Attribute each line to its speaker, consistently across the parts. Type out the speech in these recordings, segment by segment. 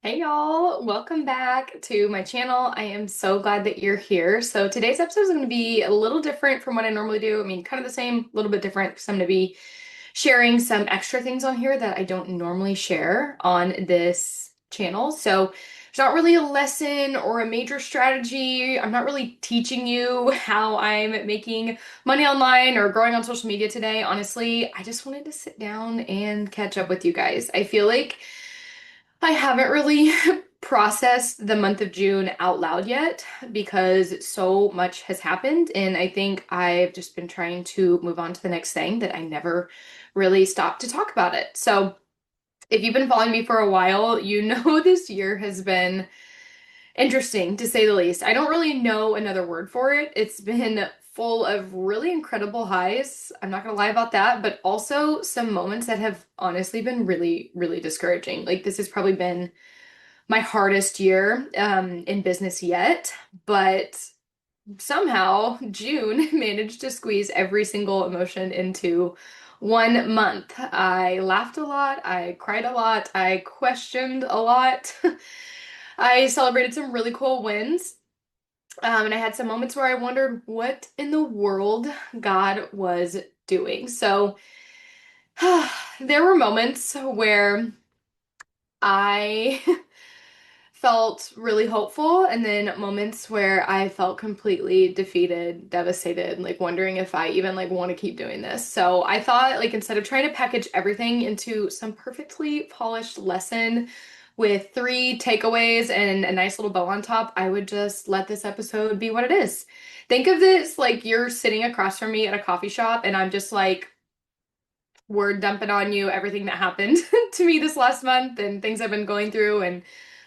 Speaker 1: Hey y'all, welcome back to my channel. I am so glad that you're here. So today's episode is going to be a little different from what I normally do. I mean, kind of the same, a little bit different because I'm going to be sharing some extra things on here that I don't normally share on this channel. So it's not really a lesson or a major strategy. I'm not really teaching you how I'm making money online or growing on social media today. Honestly, I just wanted to sit down and catch up with you guys. I feel like I haven't really processed the month of June out loud yet because so much has happened, and I think I've just been trying to move on to the next thing that I never really stopped to talk about it. So, if you've been following me for a while, you know this year has been interesting to say the least. I don't really know another word for it. It's been full of really incredible highs. I'm not gonna lie about that, but also some moments that have honestly been really, really discouraging. Like, this has probably been my hardest year in business yet, but somehow June managed to squeeze every single emotion into 1 month. I laughed a lot, I cried a lot, I questioned a lot. I celebrated some really cool wins. And I had some moments where I wondered what in the world God was doing. So there were moments where I felt really hopeful, and then moments where I felt completely defeated, devastated, like wondering if I even like want to keep doing this. So I thought like instead of trying to package everything into some perfectly polished lesson with three takeaways and a nice little bow on top, I would just let this episode be what it is. Think of this like you're sitting across from me at a coffee shop and I'm just like word dumping on you everything that happened to me this last month and things I've been going through and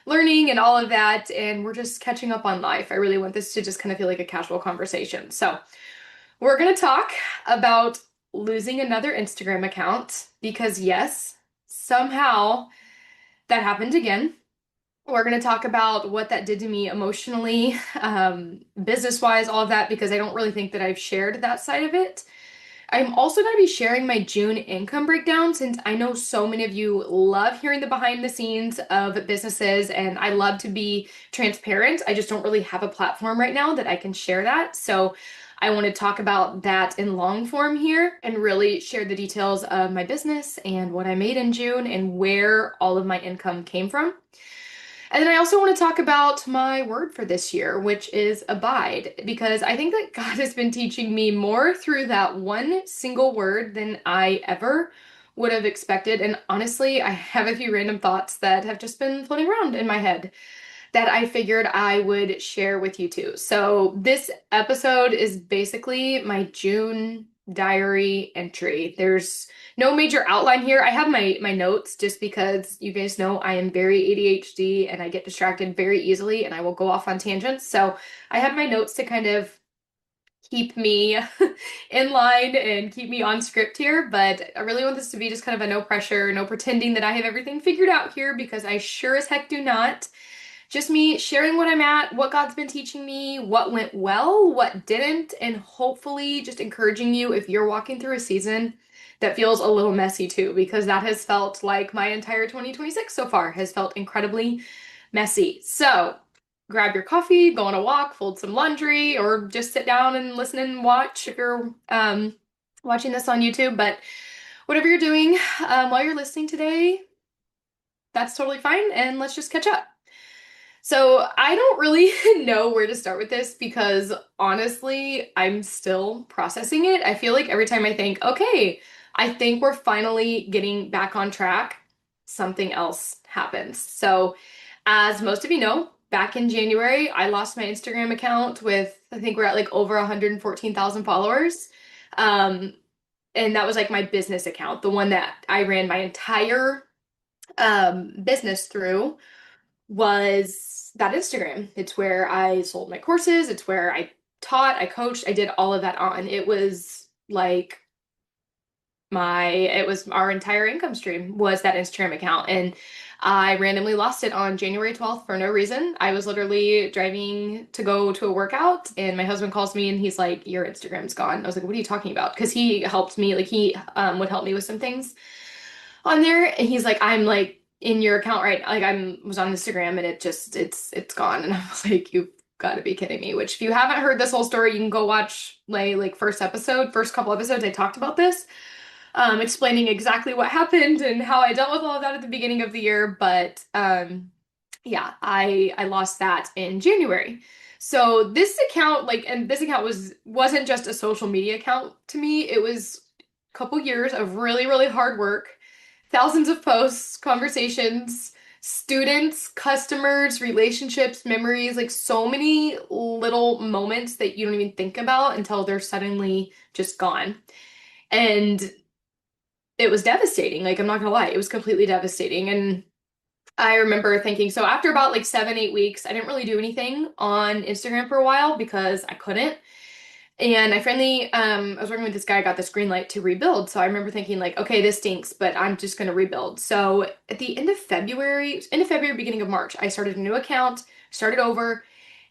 Speaker 1: learning and all of that. And we're just catching up on life. I really want this to just kind of feel like a casual conversation. So, we're going to talk about losing another Instagram account because, yes, somehow that happened again. We're going to talk about what that did to me emotionally, business-wise, all of that, because I don't really think that I've shared that side of it. I'm also going to be sharing my June income breakdown since I know so many of you love hearing the behind the scenes of businesses and I love to be transparent. I just don't really have a platform right now that I can share that. So I want to talk about that in long form here and really share the details of my business and what I made in June and where all of my income came from. And then I also want to talk about my word for this year, which is abide, because I think that God has been teaching me more through that one single word than I ever would have expected. And honestly, I have a few random thoughts that have just been floating around in my head that I figured I would share with you too. So this episode is basically my June diary entry. There's no major outline here. I have my notes just because you guys know I am very ADHD and I get distracted very easily and I will go off on tangents. So I have my notes to kind of keep me in line and keep me on script here, but I really want this to be just kind of a no pressure, no pretending that I have everything figured out here because I sure as heck do not. Just me sharing what I'm at, what God's been teaching me, what went well, what didn't, and hopefully just encouraging you if you're walking through a season that feels a little messy too, because that has felt like my entire 2026 so far has felt incredibly messy. So grab your coffee, go on a walk, fold some laundry, or just sit down and listen and watch if you're watching this on YouTube. But whatever you're doing while you're listening today, that's totally fine, and let's just catch up. So I don't really know where to start with this because honestly, I'm still processing it. I feel like every time I think, okay, I think we're finally getting back on track, something else happens. So, as most of you know, back in January, I lost my Instagram account with, I think we're at like over 114,000 followers. Um, and that was like my business account, the one that I ran my entire business through was that Instagram. It's where I sold my courses, it's where I taught, I coached, I did all of that on. It was like it was our entire income stream was that Instagram account. And I randomly lost it on January 12th for no reason. I was literally driving to go to a workout and my husband calls me and he's like, "Your Instagram's gone." I was like, "What are you talking about?" Because he helped me, like he would help me with some things on there and he's like, I'm like in your account right like I was on Instagram and it's gone and I was like, you've got to be kidding me. Which if you haven't heard this whole story, you can go watch like first couple episodes I talked about this, explaining exactly what happened and how I dealt with all of that at the beginning of the year. But yeah, I lost that in January. So this account, like, and this account wasn't just a social media account to me. It was a couple years of really, really hard work, thousands of posts, conversations, students, customers, relationships, memories, like so many little moments that you don't even think about until they're suddenly just gone. And it was devastating. Like, I'm not gonna lie, it was completely devastating. And I remember thinking, so after about like 7, 8 weeks, I didn't really do anything on Instagram for a while because I couldn't. And I finally, I was working with this guy, I got this green light to rebuild. So I remember thinking like, okay, this stinks, but I'm just going to rebuild. So at the end of February, beginning of March, I started a new account, started over,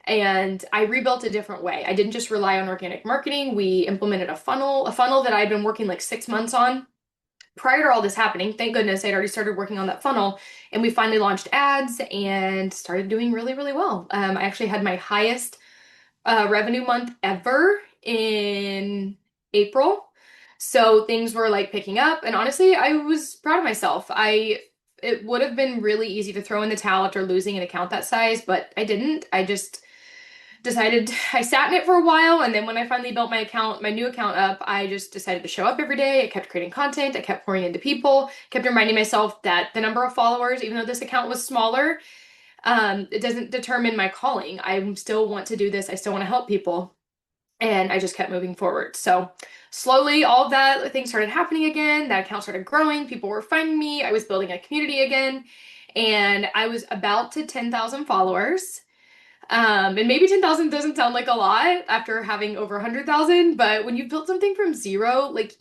Speaker 1: and I rebuilt a different way. I didn't just rely on organic marketing. We implemented a funnel that I'd been working like 6 months on prior to all this happening. Thank goodness I'd already started working on that funnel, and we finally launched ads and started doing really, really well. I actually had my highest revenue month ever in April. So things were like picking up, and honestly, I was proud of myself. It would have been really easy to throw in the towel after losing an account that size, but I didn't. I just decided I sat in it for a while, and then when I finally built my new account up, I just decided to show up every day. I kept creating content, I kept pouring into people, kept reminding myself that the number of followers, even though this account was smaller, it doesn't determine my calling. I still want to do this. I still want to help people. And I just kept moving forward. So slowly, all of that things started happening again. That account started growing. People were finding me. I was building a community again. And I was about to 10,000 followers. And maybe 10,000 doesn't sound like a lot after having over 100,000, but when you build something from zero, like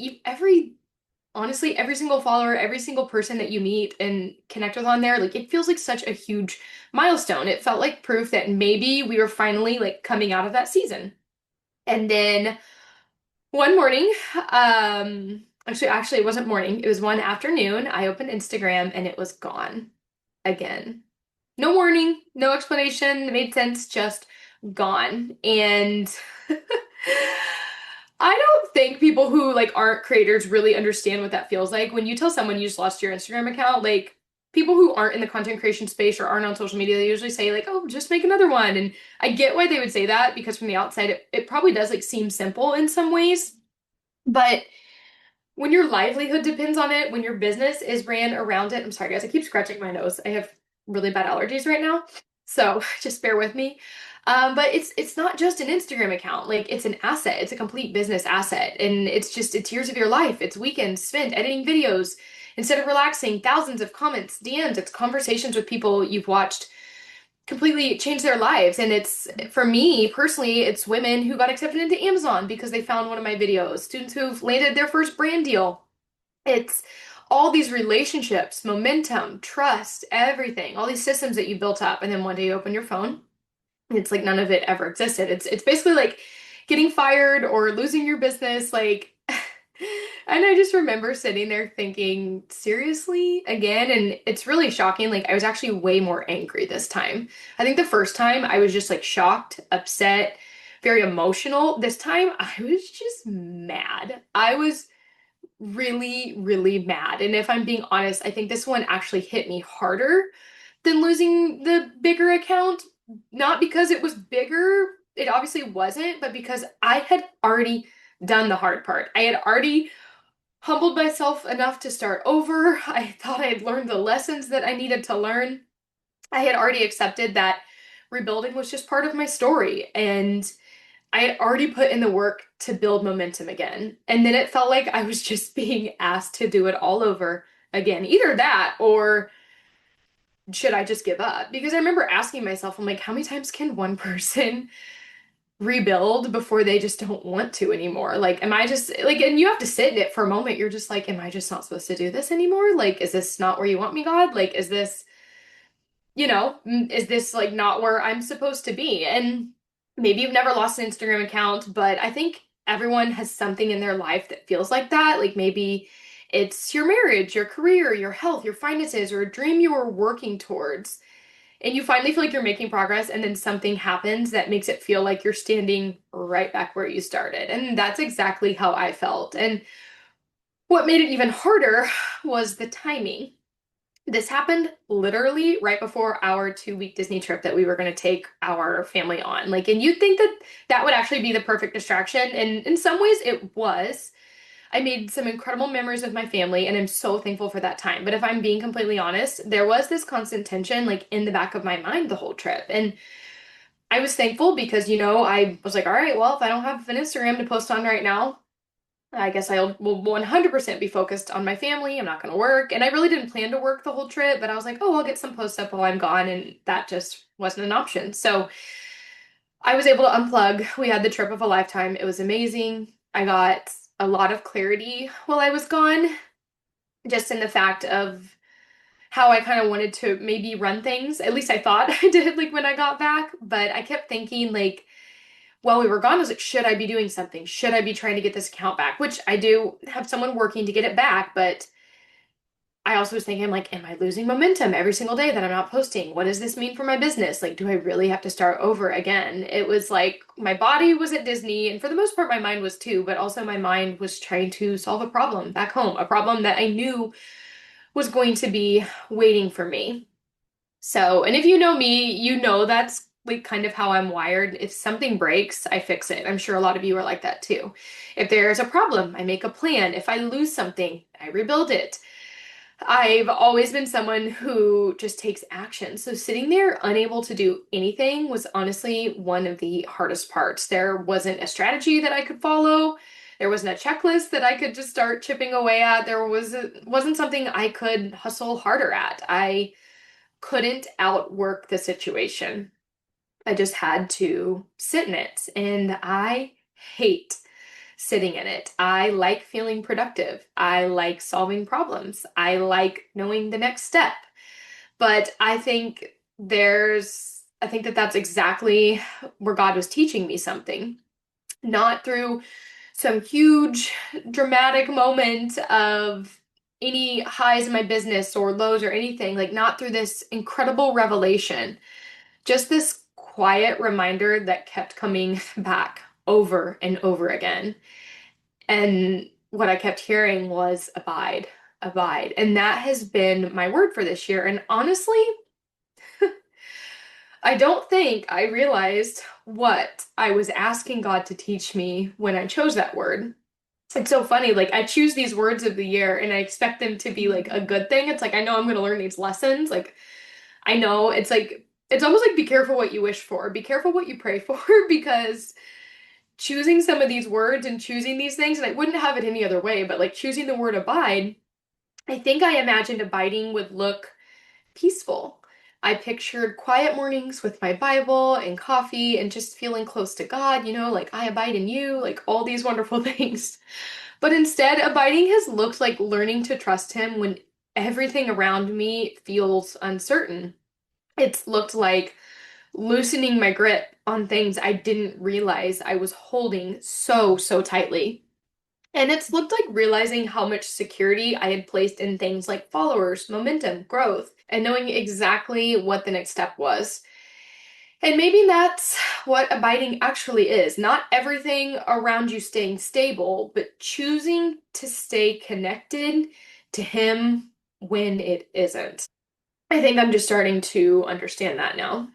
Speaker 1: honestly, every single follower, every single person that you meet and connect with on there, like it feels like such a huge milestone. It felt like proof that maybe we were finally like coming out of that season. And then one morning, actually it wasn't morning, it was one afternoon, I opened Instagram and it was gone again. No warning, no explanation. It made sense, just gone. And I don't think people who like aren't creators really understand what that feels like. When you tell someone you just lost your Instagram account, like people who aren't in the content creation space or aren't on social media, they usually say like, "Oh, just make another one." And I get why they would say that because from the outside, it probably does like seem simple in some ways. But when your livelihood depends on it, when your business is ran around it, I'm sorry guys, I keep scratching my nose. I have really bad allergies right now, so just bear with me. But it's not just an Instagram account. Like it's an asset. It's a complete business asset, and it's years of your life. It's weekends spent editing videos instead of relaxing. Thousands of comments, DMs. It's conversations with people you've watched completely change their lives. And it's, for me personally, it's women who got accepted into Amazon because they found one of my videos, students who've landed their first brand deal. It's all these relationships, momentum, trust, everything, all these systems that you built up. And then one day you open your phone, and it's like none of it ever existed. It's basically like getting fired or losing your business, like and I just remember sitting there thinking, seriously, again? And it's really shocking. Like, I was actually way more angry this time. I think the first time I was just like shocked, upset, very emotional. This time I was just mad. I was really, really mad. And if I'm being honest, I think this one actually hit me harder than losing the bigger account. Not because it was bigger, it obviously wasn't, but because I had already done the hard part. I had already humbled myself enough to start over. I thought I had learned the lessons that I needed to learn. I had already accepted that rebuilding was just part of my story, and I had already put in the work to build momentum again. And then it felt like I was just being asked to do it all over again. Either that or should I just give up? Because I remember asking myself, I'm like, how many times can one person rebuild before they just don't want to anymore? Like, am I just like, and you have to sit in it for a moment. You're just like, am I just not supposed to do this anymore? Like, is this not where you want me, God? Like, is this, is this like not where I'm supposed to be? And maybe you've never lost an Instagram account, but I think everyone has something in their life that feels like that. Like maybe It's your marriage, your career, your health, your finances, or a dream you were working towards. And you finally feel like you're making progress, and then something happens that makes it feel like you're standing right back where you started. And that's exactly how I felt. And what made it even harder was the timing. This happened literally right before our 2 week Disney trip that we were going to take our family on. Like, and you'd think that that would actually be the perfect distraction. And in some ways, it was. I made some incredible memories with my family, and I'm so thankful for that time. But if I'm being completely honest, there was this constant tension, like in the back of my mind the whole trip. And I was thankful because, I was like, all right, well, if I don't have an Instagram to post on right now, I guess will 100% be focused on my family. I'm not going to work. And I really didn't plan to work the whole trip, but I was like, oh, I'll get some posts up while I'm gone. And that just wasn't an option. So I was able to unplug. We had the trip of a lifetime. It was amazing. I got a lot of clarity while I was gone, just in the fact of how I kind of wanted to maybe run things. At least I thought I did, like when I got back. But I kept thinking, like, while we were gone, I was like, should I be doing something? Should I be trying to get this account back? Which I do have someone working to get it back, but I also was thinking, like, am I losing momentum every single day that I'm not posting? What does this mean for my business? Like, do I really have to start over again? It was like my body was at Disney, and for the most part, my mind was too, but also my mind was trying to solve a problem back home, a problem that I knew was going to be waiting for me. So, and if you know me, you know that's like kind of how I'm wired. If something breaks, I fix it. I'm sure a lot of you are like that too. If there's a problem, I make a plan. If I lose something, I rebuild it. I've always been someone who just takes action. So sitting there unable to do anything was honestly one of the hardest parts. There wasn't a strategy that I could follow. There wasn't a checklist that I could just start chipping away at. Wasn't something I could hustle harder at. I couldn't outwork the situation. I just had to sit in it. And I hate sitting in it. I like feeling productive. I like solving problems. I like knowing the next step. But I think that that's exactly where God was teaching me something. Not through some huge dramatic moment of any highs in my business or lows or anything, like not through this incredible revelation, just this quiet reminder that kept coming back over and over again. And what I kept hearing was abide, abide. And that has been my word for this year. And honestly, I don't think I realized what I was asking God to teach me when I chose that word. It's so funny. Like, I choose these words of the year and I expect them to be like a good thing. It's like, I know I'm going to learn these lessons. Like, I know it's almost like be careful what you wish for, be careful what you pray for, because choosing some of these words and choosing these things, and I wouldn't have it any other way, but like choosing the word abide, I think I imagined abiding would look peaceful. I pictured quiet mornings with my Bible and coffee and just feeling close to God, like I abide in you, like all these wonderful things. But instead, abiding has looked like learning to trust Him when everything around me feels uncertain. It's looked like loosening my grip on things I didn't realize I was holding so, so tightly. And it's looked like realizing how much security I had placed in things like followers, momentum, growth, and knowing exactly what the next step was. And maybe that's what abiding actually is. Not everything around you staying stable, but choosing to stay connected to Him when it isn't. I think I'm just starting to understand that now.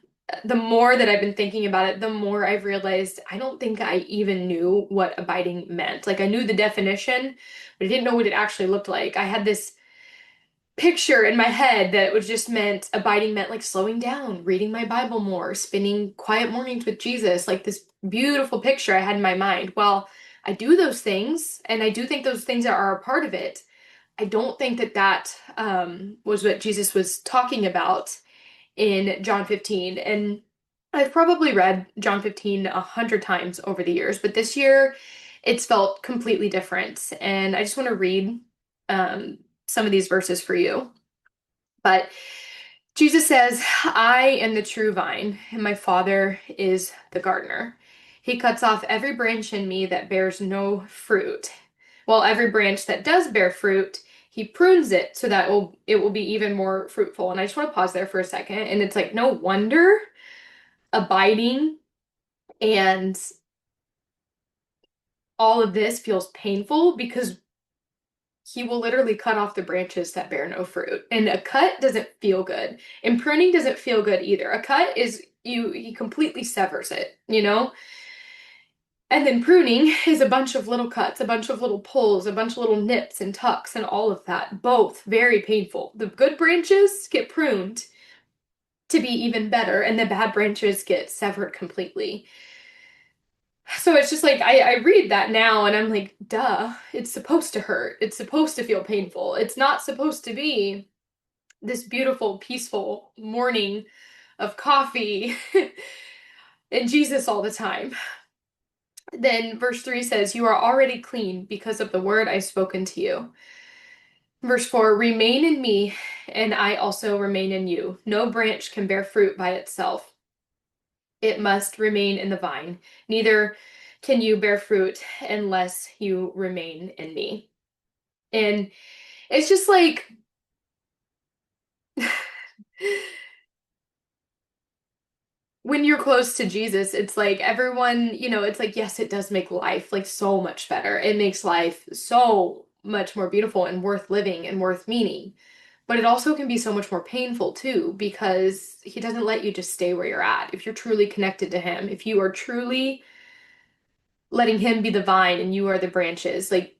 Speaker 1: The more that I've been thinking about it, the more I've realized I don't think I even knew what abiding meant. Like I knew the definition, but I didn't know what it actually looked like. I had this picture in my head that it was just meant abiding meant like slowing down, reading my Bible more, spending quiet mornings with Jesus, like this beautiful picture I had in my mind. Well, I do those things, and I do think those things are a part of it. I don't think that was what Jesus was talking about in John 15. And I've probably read John 15 100 times over the years, but this year it's felt completely different. And I just want to read um, some of these verses for you. But Jesus says, I am the true vine, and my Father is the gardener. He cuts off every branch in me that bears no fruit, while every branch that does bear fruit, he prunes it so that it will be even more fruitful. And I just want to pause there for a second. And it's like, no wonder abiding and all of this feels painful, because he will literally cut off the branches that bear no fruit. And a cut doesn't feel good. And pruning doesn't feel good either. A cut is he completely severs it, you know? And then pruning is a bunch of little cuts, a bunch of little pulls, a bunch of little nips and tucks and all of that. Both very painful. The good branches get pruned to be even better, and the bad branches get severed completely. So it's just like I read that now and I'm like, duh, it's supposed to hurt. It's supposed to feel painful. It's not supposed to be this beautiful, peaceful morning of coffee and Jesus all the time. Then verse 3 says, "You are already clean because of the word I've spoken to you." Verse 4, "Remain in me, and I also remain in you. No branch can bear fruit by itself. It must remain in the vine. Neither can you bear fruit unless you remain in me." And it's just like, when you're close to Jesus, it's like everyone, it's like, yes, it does make life like so much better. It makes life so much more beautiful and worth living and worth meaning. But it also can be so much more painful too, because he doesn't let you just stay where you're at. If you're truly connected to him, if you are truly letting him be the vine and you are the branches, like,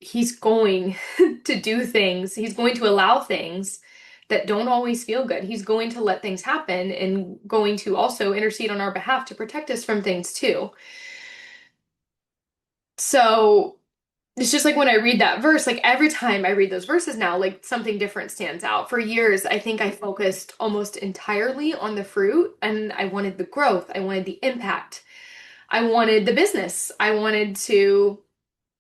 Speaker 1: he's going to do things. He's going to allow things that don't always feel good. He's going to let things happen and going to also intercede on our behalf to protect us from things too. So it's just like when I read that verse, like every time I read those verses now, like something different stands out. For years, I think I focused almost entirely on the fruit, and I wanted the growth, I wanted the impact, I wanted the business, I wanted to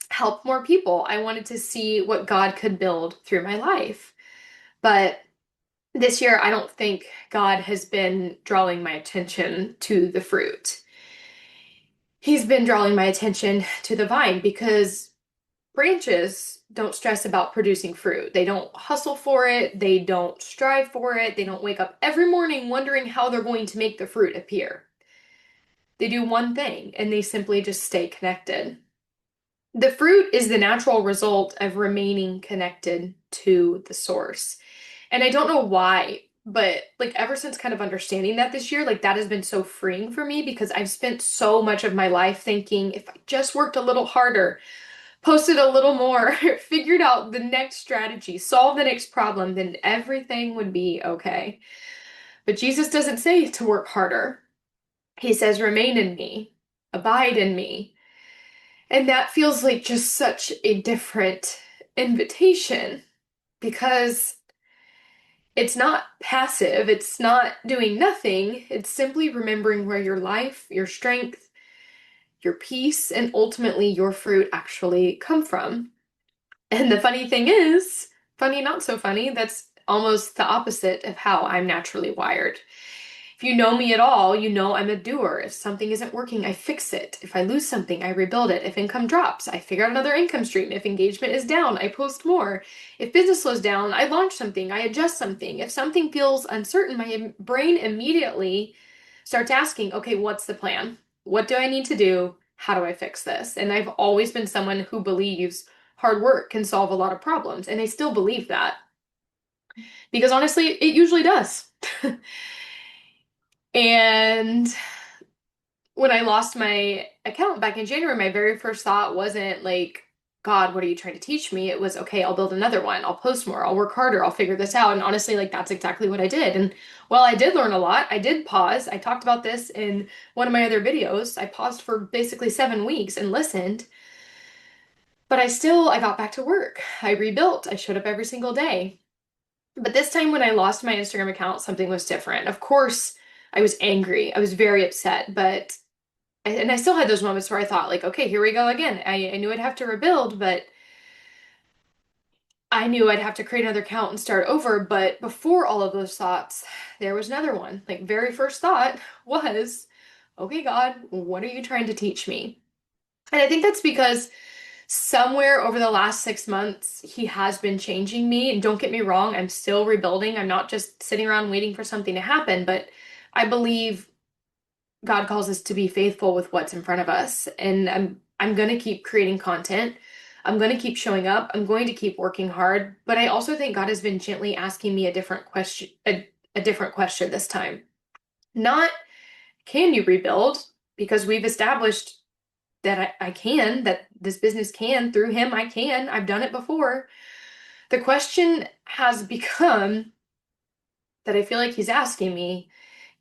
Speaker 1: help more people, I wanted to see what God could build through my life. But this year, I don't think God has been drawing my attention to the fruit. He's been drawing my attention to the vine, because branches don't stress about producing fruit. They don't hustle for it. They don't strive for it. They don't wake up every morning wondering how they're going to make the fruit appear. They do one thing and they simply just stay connected. The fruit is the natural result of remaining connected to the source. And I don't know why, but like ever since kind of understanding that this year, like that has been so freeing for me, because I've spent so much of my life thinking if I just worked a little harder, posted a little more, figured out the next strategy, solved the next problem, then everything would be okay. But Jesus doesn't say to work harder. He says, remain in me, abide in me. And that feels like just such a different invitation, because it's not passive, it's not doing nothing, it's simply remembering where your life, your strength, your peace, and ultimately your fruit actually come from. And the funny thing is, funny, not so funny, that's almost the opposite of how I'm naturally wired. If you know me at all, you know I'm a doer. If something isn't working, I fix it. If I lose something, I rebuild it. If income drops, I figure out another income stream. If engagement is down, I post more. If business slows down, I launch something, I adjust something. If something feels uncertain, my brain immediately starts asking, okay, what's the plan? What do I need to do? How do I fix this? And I've always been someone who believes hard work can solve a lot of problems. And I still believe that, because honestly, it usually does. And when I lost my account back in January, my very first thought wasn't like, God, what are you trying to teach me? It was, okay, I'll build another one. I'll post more. I'll work harder. I'll figure this out. And honestly, like that's exactly what I did. And while I did learn a lot, I did pause. I talked about this in one of my other videos. I paused for basically 7 weeks and listened. But I got back to work. I rebuilt. I showed up every single day. But this time when I lost my Instagram account, something was different. Of course, I was angry. I was very upset, but and I still had those moments where I thought like, okay, here we go again. I knew I'd have to rebuild, but I knew I'd have to create another account and start over. But before all of those thoughts, there was another one. Like very first thought was, okay, God, what are you trying to teach me? And I think that's because somewhere over the last 6 months, he has been changing me. And don't get me wrong, I'm still rebuilding. I'm not just sitting around waiting for something to happen, but I believe God calls us to be faithful with what's in front of us. And I'm going to keep creating content. I'm going to keep showing up. I'm going to keep working hard. But I also think God has been gently asking me a different question, a different question this time. Not, can you rebuild? Because we've established that I can, that this business can, through him, I can. I've done it before. The question has become that I feel like he's asking me,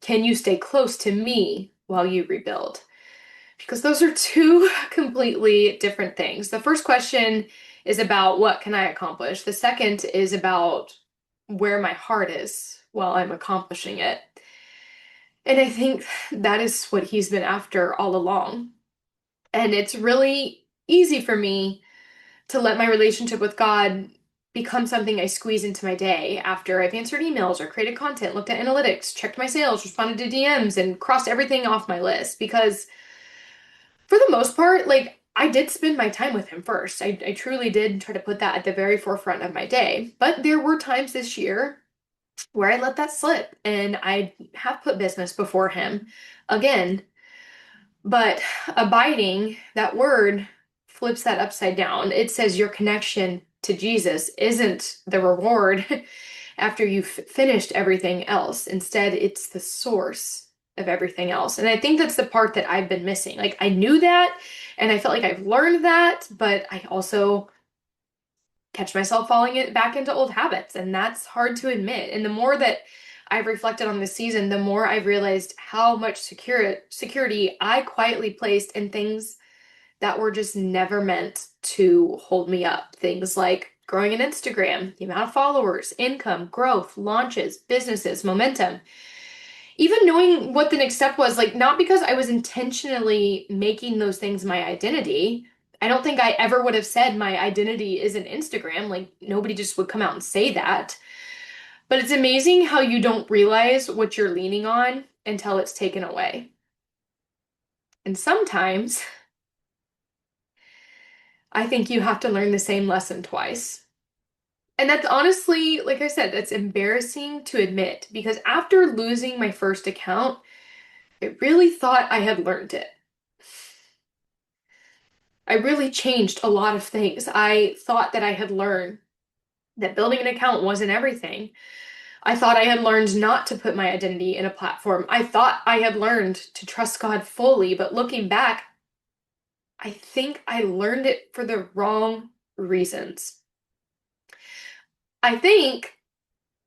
Speaker 1: can you stay close to me while you rebuild? Because those are two completely different things. The first question is about what can I accomplish? The second is about where my heart is while I'm accomplishing it. And I think that is what he's been after all along. And it's really easy for me to let my relationship with God become something I squeeze into my day after I've answered emails or created content, looked at analytics, checked my sales, responded to DMs, and crossed everything off my list. Because for the most part, like, I did spend my time with him first. I truly did try to put that at the very forefront of my day. But there were times this year where I let that slip and I have put business before him again. But abiding, that word flips that upside down. It says your connection to Jesus isn't the reward after you've finished everything else. Instead, it's the source of everything else. And I think that's the part that I've been missing. Like, I knew that and I felt like I've learned that, but I also catch myself falling back into old habits, and that's hard to admit. And the more that I've reflected on this season, the more I've realized how much security I quietly placed in things that were just never meant to hold me up. Things like growing an Instagram, the amount of followers, income, growth, launches, businesses, momentum. Even knowing what the next step was, like, not because I was intentionally making those things my identity. I don't think I ever would have said my identity is an Instagram. Like, nobody just would come out and say that. But it's amazing how you don't realize what you're leaning on until it's taken away. And sometimes I think you have to learn the same lesson twice. And that's honestly, like I said, that's embarrassing to admit because after losing my first account, I really thought I had learned it. I really changed a lot of things. I thought that I had learned that building an account wasn't everything. I thought I had learned not to put my identity in a platform. I thought I had learned to trust God fully, but looking back, I think I learned it for the wrong reasons. I think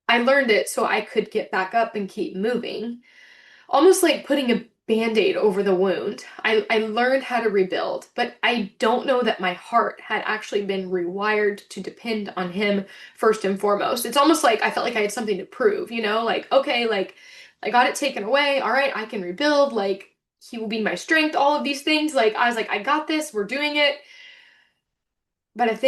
Speaker 1: I learned it so I could get back up and keep moving, almost like putting a band-aid over the wound. I learned how to rebuild, but I don't know that my heart had actually been rewired to depend on him first and foremost. It's almost like I felt like I had something to prove, like, okay, like I got it taken away. All right, I can rebuild. Like, he will be my strength, all of these things. Like, I was like, I got this, we're doing it. But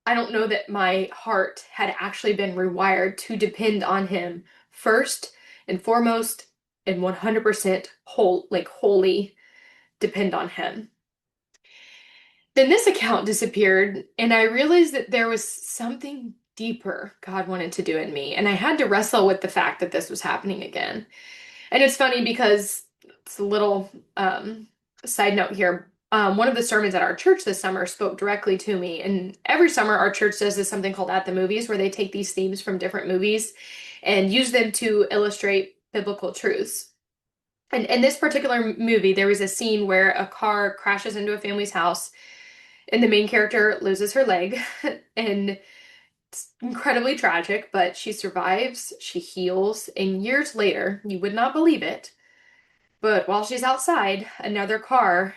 Speaker 1: I don't know that my heart had actually been rewired to depend on him first and foremost and 100% wholly depend on him. Then this account disappeared, and I realized that there was something deeper God wanted to do in me. And I had to wrestle with the fact that this was happening again. And it's funny because it's a little side note here. One of the sermons at our church this summer spoke directly to me. And every summer, our church does this something called At the Movies, where they take these themes from different movies and use them to illustrate biblical truths. And in this particular movie, there was a scene where a car crashes into a family's house, and the main character loses her leg. And it's incredibly tragic, but she survives, she heals, and years later, you would not believe it, but while she's outside, another car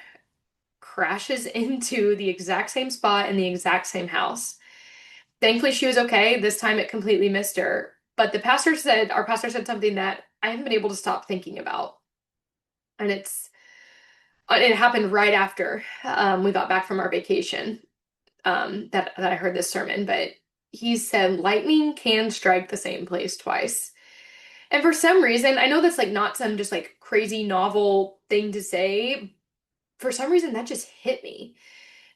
Speaker 1: crashes into the exact same spot in the exact same house. Thankfully, she was okay. This time it completely missed her. But our pastor said something that I haven't been able to stop thinking about. And it happened right after we got back from our vacation that I heard this sermon. But he said, lightning can strike the same place twice. And for some reason, I know that's like not some just like crazy novel thing to say. for some reason that just hit me.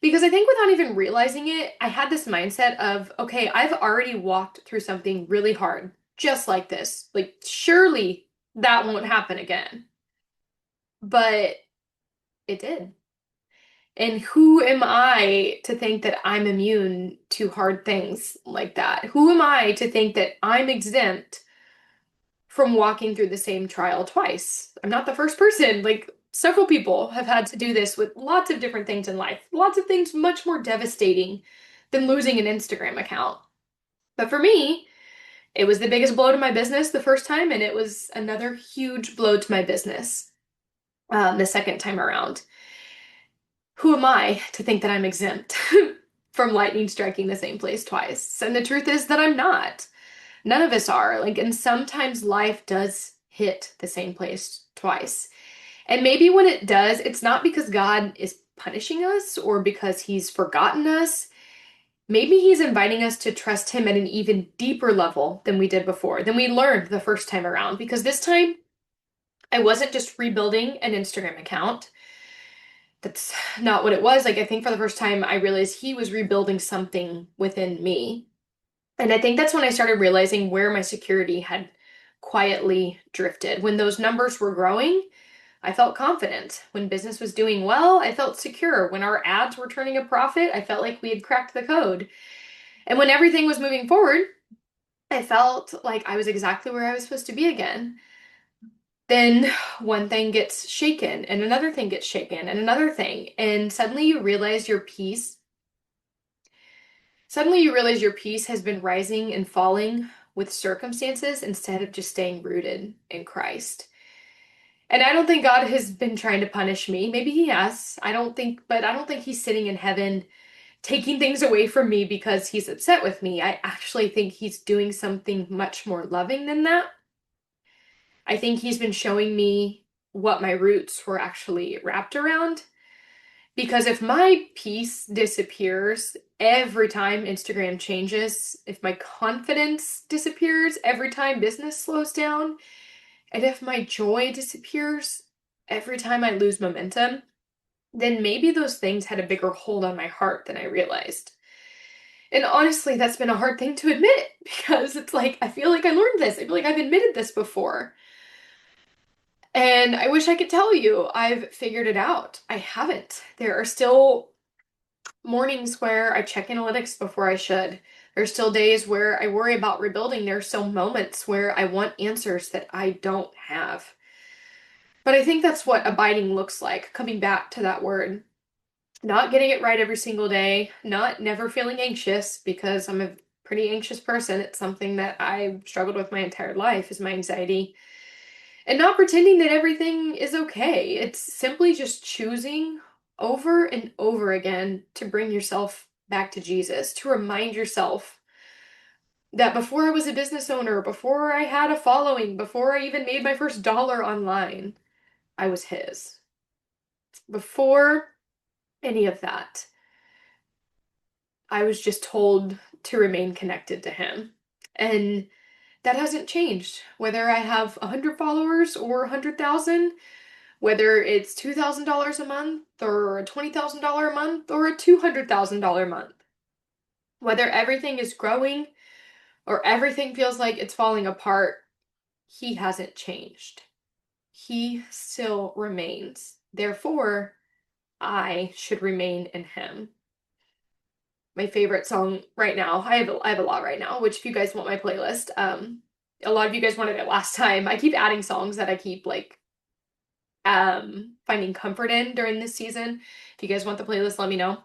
Speaker 1: Because I think without even realizing it, I had this mindset of, okay, I've already walked through something really hard, just like this. Like, surely that won't happen again. But it did. And who am I to think that I'm immune to hard things like that? Who am I to think that I'm exempt from walking through the same trial twice? I'm not the first person. Like, several people have had to do this with lots of different things in life, lots of things much more devastating than losing an Instagram account. But for me, it was the biggest blow to my business the first time, and it was another huge blow to my business the second time around. Who am I to think that I'm exempt from lightning striking the same place twice? And the truth is that I'm not. None of us are. Like, and sometimes life does hit the same place twice. And maybe when it does, it's not because God is punishing us or because he's forgotten us. Maybe he's inviting us to trust him at an even deeper level than we did before, than we learned the first time around. Because this time, I wasn't just rebuilding an Instagram account. That's not what it was. Like, I think for the first time, I realized he was rebuilding something within me. And I think that's when I started realizing where my security had quietly drifted. When those numbers were growing, I felt confident. When business was doing well, I felt secure. When our ads were turning a profit, I felt like we had cracked the code. And when everything was moving forward, I felt like I was exactly where I was supposed to be again. Then one thing gets shaken, and another thing gets shaken, and another thing. And suddenly you realize your peace has been rising and falling with circumstances instead of just staying rooted in Christ. And I don't think God has been trying to punish me. Maybe he has. But I don't think he's sitting in heaven taking things away from me because he's upset with me. I actually think he's doing something much more loving than that. I think he's been showing me what my roots were actually wrapped around. Because if my peace disappears every time Instagram changes, if my confidence disappears every time business slows down, and if my joy disappears every time I lose momentum, then maybe those things had a bigger hold on my heart than I realized. And honestly, that's been a hard thing to admit because it's like, I feel like I learned this. I feel like I've admitted this before. And I wish I could tell you I've figured it out. I haven't. There are still mornings where I check analytics before I should. There's still days where I worry about rebuilding. There are still moments where I want answers that I don't have. But I think that's what abiding looks like, coming back to that word. Not getting it right every single day, not never feeling anxious because I'm a pretty anxious person. It's something that I've struggled with my entire life is my anxiety. And not pretending that everything is okay. It's simply just choosing over and over again to bring yourself back to Jesus, to remind yourself that before I was a business owner, before I had a following, before I even made my first dollar online, I was his. Before any of that, I was just told to remain connected to him. And that hasn't changed. Whether I have 100 followers or 100,000, whether it's $2,000 a month or a $20,000 a month or a $200,000 a month, whether everything is growing or everything feels like it's falling apart, he hasn't changed. He still remains. Therefore, I should remain in him. My favorite song right now, I have a lot right now, which if you guys want my playlist, a lot of you guys wanted it last time. I keep adding songs that I keep like finding comfort in during this season. If you guys want the playlist, let me know.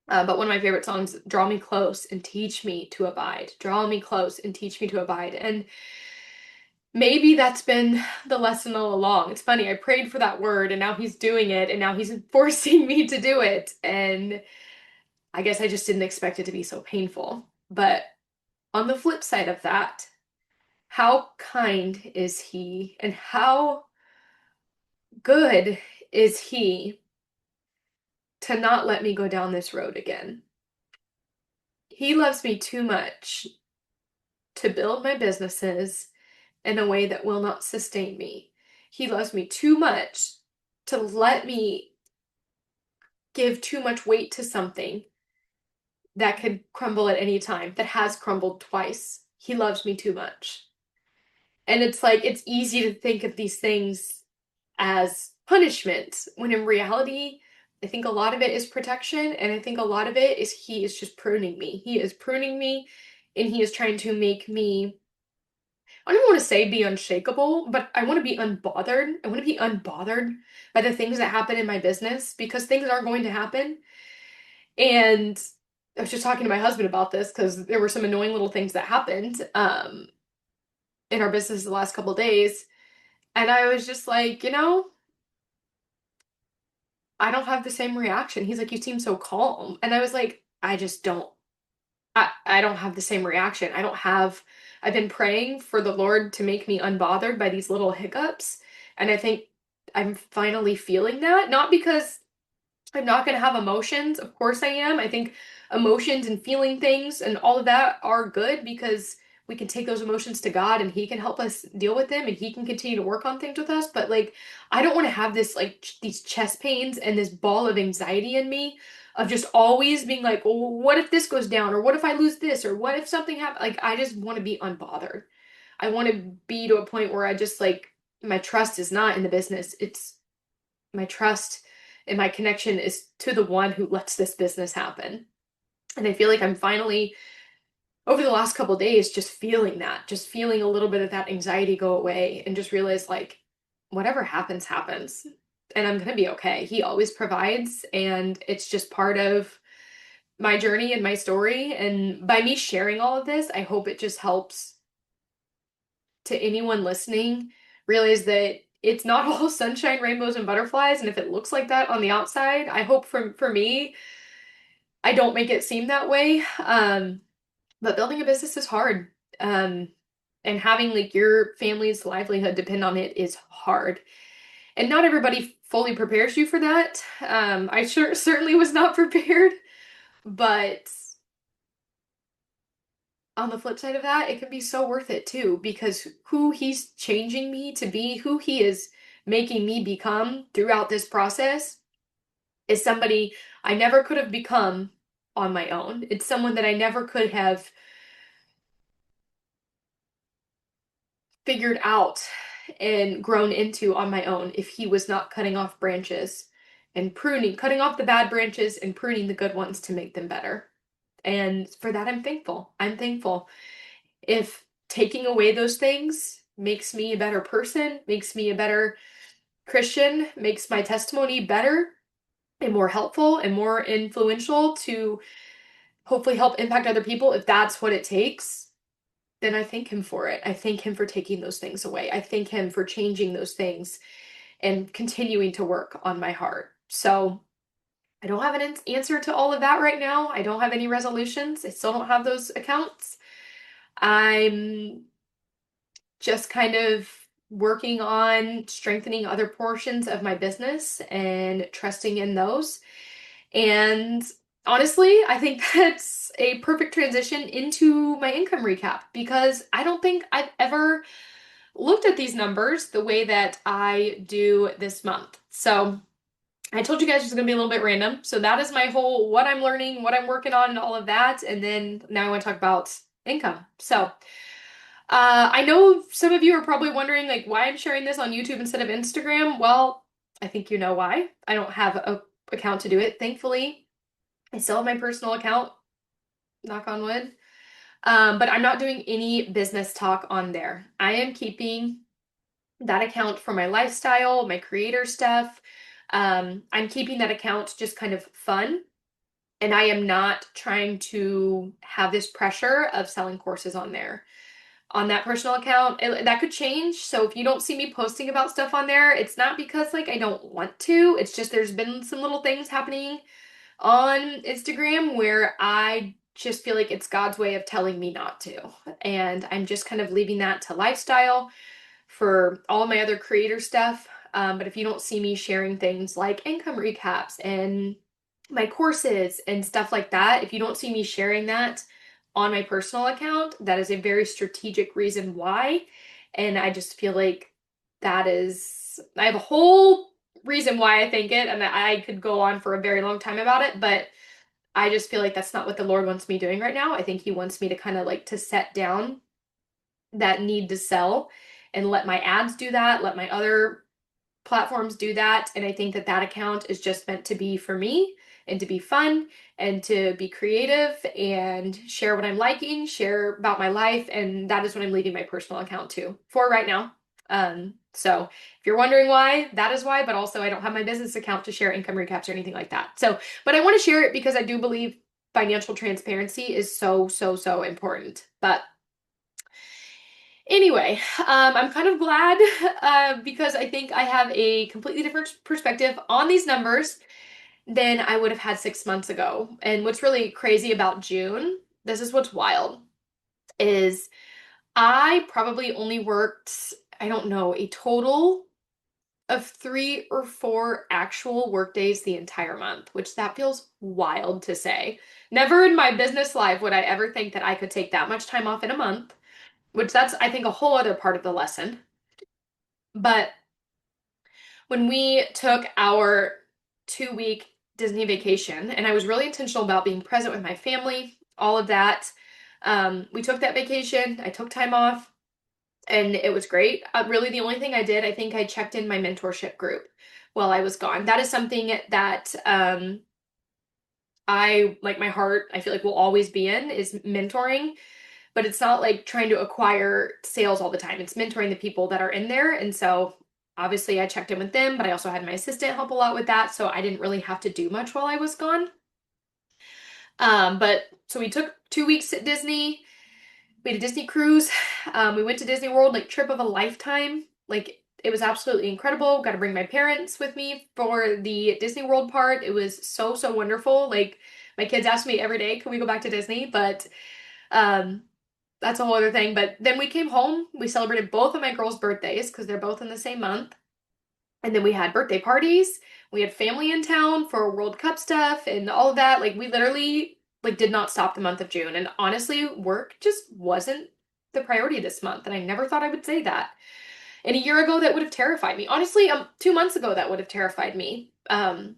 Speaker 1: But one of my favorite songs, Draw Me Close and Teach Me to Abide. Draw me close and teach me to abide. And maybe that's been the lesson all along. It's funny, I prayed for that word and now he's doing it and now he's forcing me to do it. And I guess I just didn't expect it to be so painful. But on the flip side of that, how kind is he and how good is he to not let me go down this road again? He loves me too much to build my businesses in a way that will not sustain me. He loves me too much to let me give too much weight to something that could crumble at any time, that has crumbled twice. He loves me too much. And it's like, it's easy to think of these things as punishment, when in reality, I think a lot of it is protection. And I think a lot of it is he is just pruning me. He is pruning me and he is trying to make me, I don't want to say be unshakable, but I want to be unbothered. I want to be unbothered by the things that happen in my business because things are going to happen. And I was just talking to my husband about this because there were some annoying little things that happened in our business the last couple of days. And I was just like, I don't have the same reaction. He's like, you seem so calm. And I was like, I just don't. I don't have the same reaction. I've been praying for the Lord to make me unbothered by these little hiccups. And I think I'm finally feeling that. Not because I'm not going to have emotions. Of course I am. I think emotions and feeling things and all of that are good because we can take those emotions to God and he can help us deal with them and he can continue to work on things with us. But like, I don't want to have this, like, these chest pains and this ball of anxiety in me of just always being like, well, what if this goes down? Or what if I lose this? Or what if something happens? Like, I just want to be unbothered. I want to be to a point where I just like, my trust is not in the business. It's my trust and my connection is to the one who lets this business happen. And I feel like I'm finally, over the last couple days, just feeling that, just feeling a little bit of that anxiety go away and just realize like, whatever happens, happens. And I'm going to be okay. He always provides. And it's just part of my journey and my story. And by me sharing all of this, I hope it just helps to anyone listening realize that it's not all sunshine, rainbows, and butterflies. And if it looks like that on the outside, I hope for me, I don't make it seem that way. But building a business is hard. Um, and having like your family's livelihood depend on it is hard. And not everybody fully prepares you for that. I certainly was not prepared, but on the flip side of that, it can be so worth it too, because who he's changing me to be, who he is making me become throughout this process is somebody I never could have become on my own. It's someone that I never could have figured out and grown into on my own if he was not cutting off branches and pruning, cutting off the bad branches and pruning the good ones to make them better. And for that, I'm thankful. I'm thankful. If taking away those things makes me a better person, makes me a better Christian, makes my testimony better and more helpful and more influential to hopefully help impact other people, if that's what it takes, then I thank him for it. I thank him for taking those things away. I thank him for changing those things and continuing to work on my heart. So I don't have an answer to all of that right now. I don't have any resolutions. I still don't have those accounts. I'm just kind of working on strengthening other portions of my business and trusting in those. And honestly, I think that's a perfect transition into my income recap because I don't think I've ever looked at these numbers the way that I do this month. So I told you guys it's going to be a little bit random. So that is my whole what I'm learning, what I'm working on, and all of that. And then now I want to talk about income. So I know some of you are probably wondering like why I'm sharing this on YouTube instead of Instagram. Well, I think you know why. I don't have a account to do it. Thankfully, I still have my personal account, knock on wood. But I'm not doing any business talk on there. I am keeping that account for my lifestyle, my creator stuff. I'm keeping that account just kind of fun. And I am not trying to have this pressure of selling courses on there. On that personal account, that could change. So if you don't see me posting about stuff on there, it's not because like I don't want to. It's just there's been some little things happening on Instagram where I just feel like it's God's way of telling me not to. And I'm just kind of leaving that to lifestyle for all my other creator stuff. But if you don't see me sharing things like income recaps and my courses and stuff like that, if you don't see me sharing that on my personal account, that is a very strategic reason why. And I just feel like I have a whole reason why I think it, and I could go on for a very long time about it, but I just feel like that's not what the Lord wants me doing right now. I think He wants me to kind of like to set down that need to sell and let my ads do that, let my other platforms do that. And I think that that account is just meant to be for me and to be fun and to be creative and share what I'm liking, share about my life. And that is what I'm leaving my personal account to for right now. So if you're wondering why, that is why, but also I don't have my business account to share income recaps or anything like that. So, but I want to share it because I do believe financial transparency is so, so, so important. But anyway, I'm kind of glad because I think I have a completely different perspective on these numbers than I would have had 6 months ago. And what's really crazy about June, this is what's wild, is I probably only worked, I don't know, a total of 3 or 4 actual work days the entire month, which that feels wild to say. Never in my business life would I ever think that I could take that much time off in a month, which that's, I think, a whole other part of the lesson. But when we took our 2 week Disney vacation, and I was really intentional about being present with my family, all of that. We took that vacation, I took time off, and it was great. Really, the only thing I did, I think I checked in my mentorship group while I was gone. That is something that I like my heart, I feel like will always be in is mentoring, but it's not like trying to acquire sales all the time. It's mentoring the people that are in there. And so obviously I checked in with them, but I also had my assistant help a lot with that. So I didn't really have to do much while I was gone. But so we took 2 weeks at Disney. We had a Disney cruise. We went to Disney World, like trip of a lifetime. Like it was absolutely incredible. Got to bring my parents with me for the Disney World part. It was so, so wonderful. Like my kids ask me every day, can we go back to Disney? But um, that's a whole other thing. But then we came home. We celebrated both of my girls' birthdays because they're both in the same month. And then we had birthday parties. We had family in town for World Cup stuff and all of that. Like we literally like did not stop the month of June. And honestly, work just wasn't the priority this month. And I never thought I would say that. And a year ago, that would have terrified me. Honestly, 2 months ago, that would have terrified me. I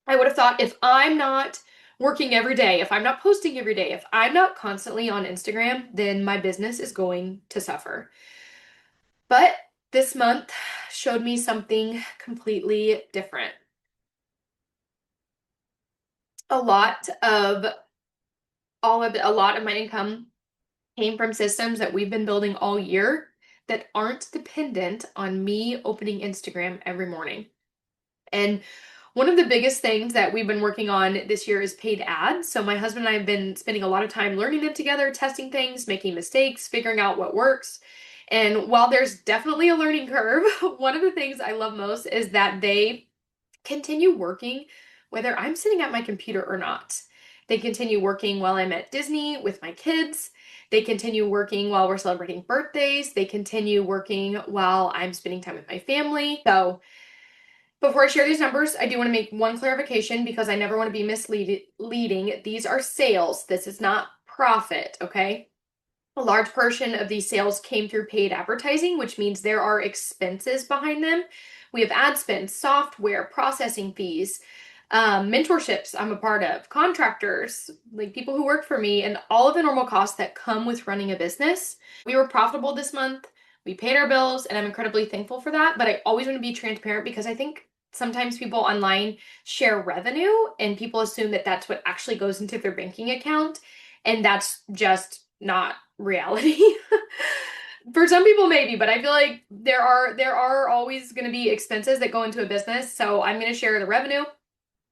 Speaker 1: would have thought if I'm not working every day, if I'm not posting every day, if I'm not constantly on Instagram, then my business is going to suffer. But this month showed me something completely different. A lot of a lot of my income came from systems that we've been building all year that aren't dependent on me opening Instagram every morning. And one of the biggest things that we've been working on this year is paid ads. So my husband and I have been spending a lot of time learning them together, testing things, making mistakes, figuring out what works. And while there's definitely a learning curve, one of the things I love most is that they continue working whether I'm sitting at my computer or not. They continue working while I'm at Disney with my kids. They continue working while we're celebrating birthdays. They continue working while I'm spending time with my family. So before I share these numbers, I do want to make one clarification because I never want to be misleading. These are sales. This is not profit, okay? A large portion of these sales came through paid advertising, which means there are expenses behind them. We have ad spend, software, processing fees, mentorships I'm a part of, contractors, like people who work for me, and all of the normal costs that come with running a business. We were profitable this month. We paid our bills, and I'm incredibly thankful for that. But I always want to be transparent because I think sometimes people online share revenue and people assume that that's what actually goes into their banking account. And that's just not reality. For some people maybe, but I feel like there are always going to be expenses that go into a business. So I'm going to share the revenue.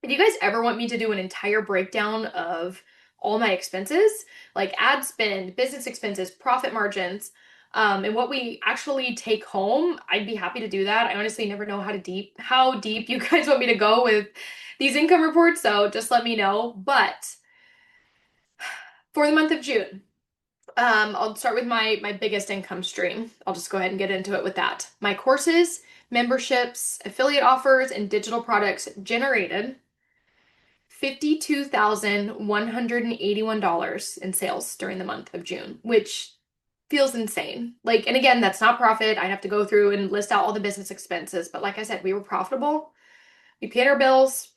Speaker 1: If you guys ever want me to do an entire breakdown of all my expenses, like ad spend, business expenses, profit margins, and what we actually take home, I'd be happy to do that. I honestly never know how deep you guys want me to go with these income reports, so just let me know. But for the month of June, I'll start with my biggest income stream. I'll just go ahead and get into it with that. My courses, memberships, affiliate offers, and digital products generated $52,181 in sales during the month of June, which feels insane. And again, that's not profit. I'd have to go through and list out all the business expenses. But like I said, we were profitable. we paid our bills,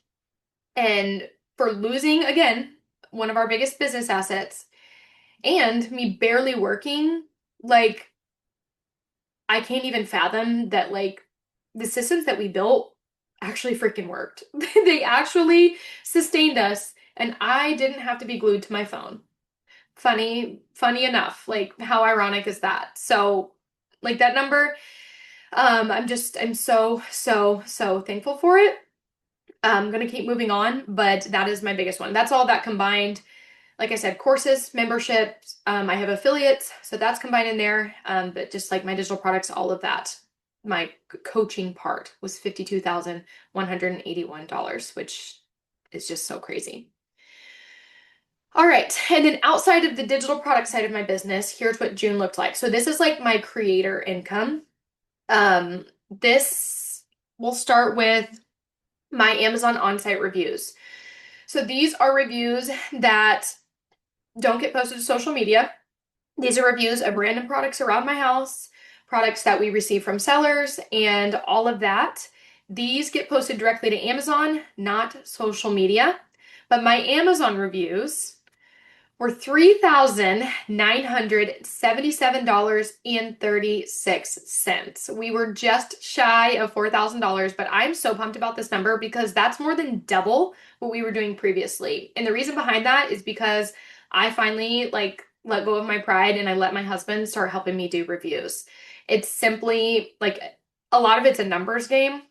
Speaker 1: and for losing, again, one of our biggest business assets and me barely working, like, I can't even fathom that, like, the systems that we built actually freaking worked. They actually sustained us, and I didn't have to be glued to my phone. Funny enough. Like, how ironic is that? So, like, that number, I'm so thankful for it. I'm gonna keep moving on, but that is my biggest one. That's all that combined. Like I said, courses, memberships, I have affiliates, so that's combined in there. But just like my digital products, all of that, my coaching part was $52,181, which is just so crazy. All right, and then outside of the digital product side of my business, here's what June looked like. So this is like my creator income. This will start with my Amazon on-site reviews. So these are reviews that don't get posted to social media. These are reviews of random products around my house, products that we receive from sellers, and all of that. These get posted directly to Amazon, not social media. But my Amazon reviews were $3,977.36. We were just shy of $4,000, but I'm so pumped about this number because that's more than double what we were doing previously. And the reason behind that is because I finally like let go of my pride and I let my husband start helping me do reviews. It's simply like a lot of it's a numbers game,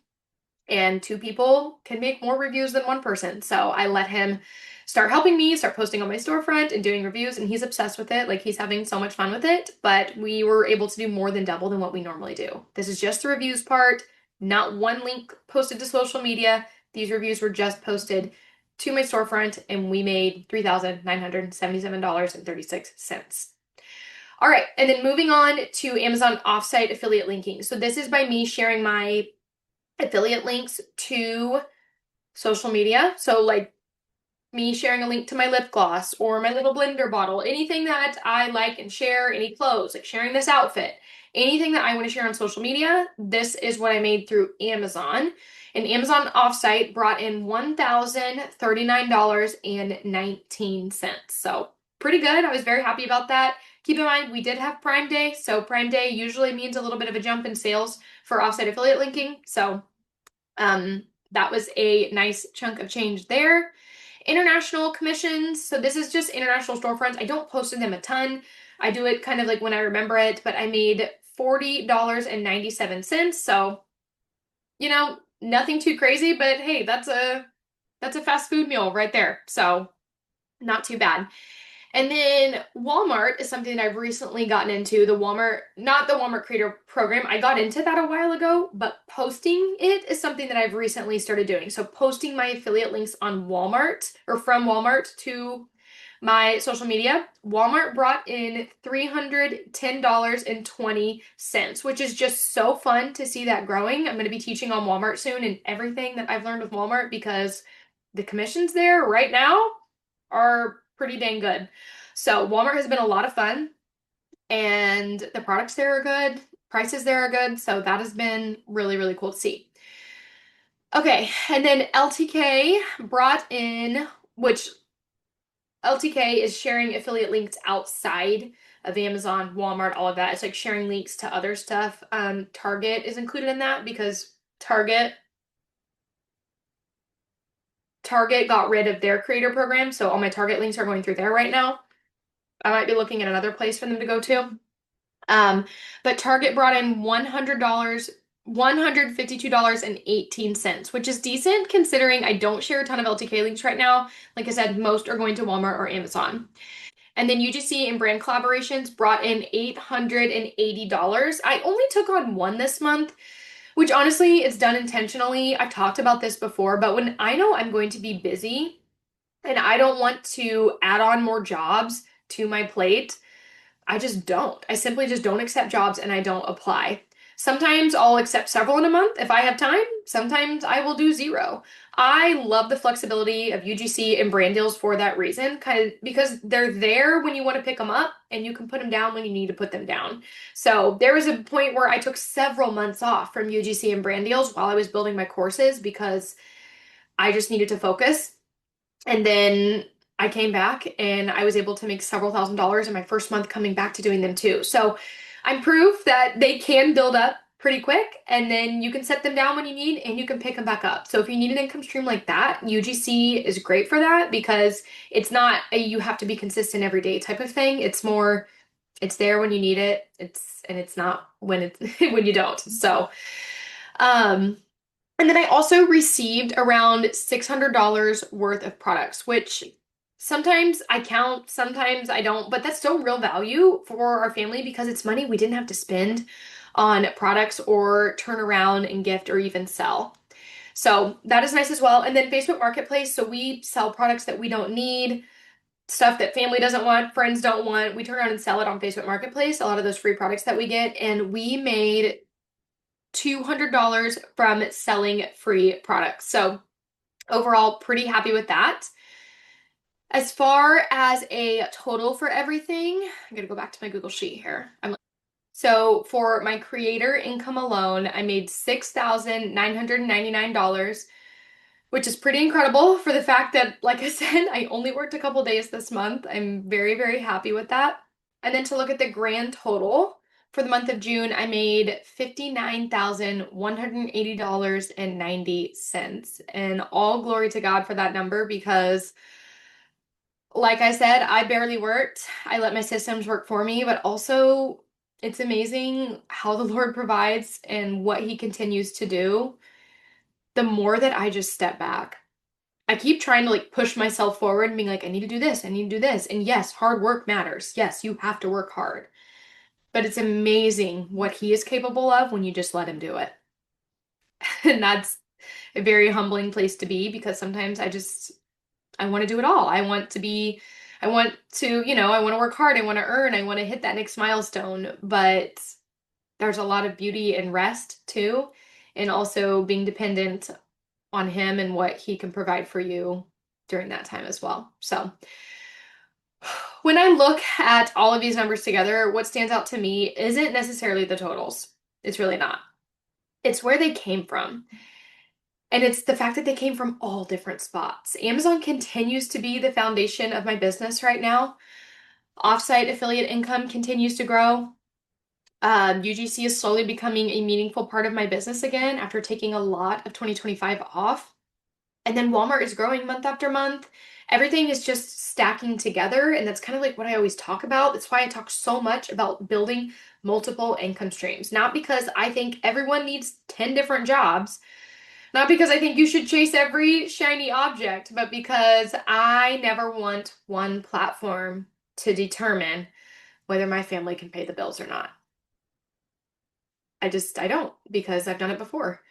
Speaker 1: and two people can make more reviews than one person. So I let him start helping me, start posting on my storefront and doing reviews, and he's obsessed with it. Like, he's having so much fun with it, but we were able to do more than double than what we normally do. This is just the reviews part, not one link posted to social media. These reviews were just posted to my storefront, and we made $3,977.36. All right, and then moving on to Amazon offsite affiliate linking. So this is by me sharing my affiliate links to social media. So like me sharing a link to my lip gloss or my little blender bottle, anything that I like and share, any clothes, like sharing this outfit, anything that I want to share on social media, this is what I made through Amazon. And Amazon offsite brought in $1,039.19. So pretty good. I was very happy about that. Keep in mind, we did have Prime Day. So Prime Day usually means a little bit of a jump in sales for offsite affiliate linking. So that was a nice chunk of change there. International commissions. So this is just international storefronts. I don't post in them a ton. I do it kind of like when I remember it, but I made $40.97. So, you know, nothing too crazy, but hey, that's a fast food meal right there. So not too bad. And then Walmart is something that I've recently gotten into. The Walmart, not the Walmart Creator Program. I got into that a while ago, but posting it is something that I've recently started doing. So posting my affiliate links on Walmart or from Walmart to my social media. Walmart brought in $310.20, which is just so fun to see that growing. I'm going to be teaching on Walmart soon and everything that I've learned with Walmart because the commissions there right now are pretty dang good. So Walmart has been a lot of fun, and the products there are good, prices there are good, so that has been really, really cool to see. Okay, and then LTK brought in, which LTK is sharing affiliate links outside of Amazon, Walmart, all of that. It's like sharing links to other stuff. Target is included in that because Target got rid of their creator program, so all my Target links are going through there right now. I might be looking at another place for them to go to. But Target brought in $152.18, which is decent considering I don't share a ton of LTK links right now. Like I said, most are going to Walmart or Amazon. And then UGC and brand collaborations brought in $880. I only took on one this month, which honestly is done intentionally. I've talked about this before, but when I know I'm going to be busy and I don't want to add on more jobs to my plate, I just don't. I simply just don't accept jobs and I don't apply. Sometimes I'll accept several in a month if I have time. Sometimes I will do zero. I love the flexibility of UGC and brand deals for that reason, kind of because they're there when you want to pick them up and you can put them down when you need to put them down. So there was a point where I took several months off from UGC and brand deals while I was building my courses because I just needed to focus. And then I came back and I was able to make several $1,000s in my first month coming back to doing them too. So I'm proof that they can build up pretty quick and then you can set them down when you need and you can pick them back up. So if you need an income stream like that, UGC is great for that because it's not a you have to be consistent every day type of thing. It's more it's there when you need it. It's not when it's when you don't. So um and then I also received around $600 worth of products, which sometimes I count, sometimes I don't, but that's still real value for our family because it's money we didn't have to spend on products or turn around and gift or even sell. So that is nice as well. And then Facebook Marketplace, so we sell products that we don't need, stuff that family doesn't want, friends don't want. We turn around and sell it on Facebook Marketplace, a lot of those free products that we get, and we made $200 from selling free products. So overall, pretty happy with that. As far as a total for everything, I'm gonna go back to my Google Sheet here. So for my creator income alone, I made $6,999, which is pretty incredible for the fact that, like I said, I only worked a couple days this month. I'm very, very happy with that. And then to look at the grand total for the month of June, I made $59,180.90. And all glory to God for that number because, like I said, I barely worked. I let my systems work for me, but also it's amazing how the Lord provides and what He continues to do. The more that I just step back, I keep trying to like push myself forward and being like, I need to do this, I need to do this. And yes, hard work matters. Yes, you have to work hard. But it's amazing what he is capable of when you just let him do it. And that's a very humbling place to be because sometimes I want to do it all. I want to, I want to work hard, I want to earn, I want to hit that next milestone, but there's a lot of beauty and rest too, and also being dependent on him and what he can provide for you during that time as well. So when I look at all of these numbers together, what stands out to me isn't necessarily the totals. It's really not. It's where they came from. And it's the fact that they came from all different spots. Amazon continues to be the foundation of my business right now. Offsite affiliate income continues to grow. UGC is slowly becoming a meaningful part of my business again after taking a lot of 2025 off. And then Walmart is growing month after month. Everything is just stacking together. And that's kind of like what I always talk about. That's why I talk so much about building multiple income streams. Not because I think everyone needs 10 different jobs, not because I think you should chase every shiny object, but because I never want one platform to determine whether my family can pay the bills or not. I don't because I've done it before.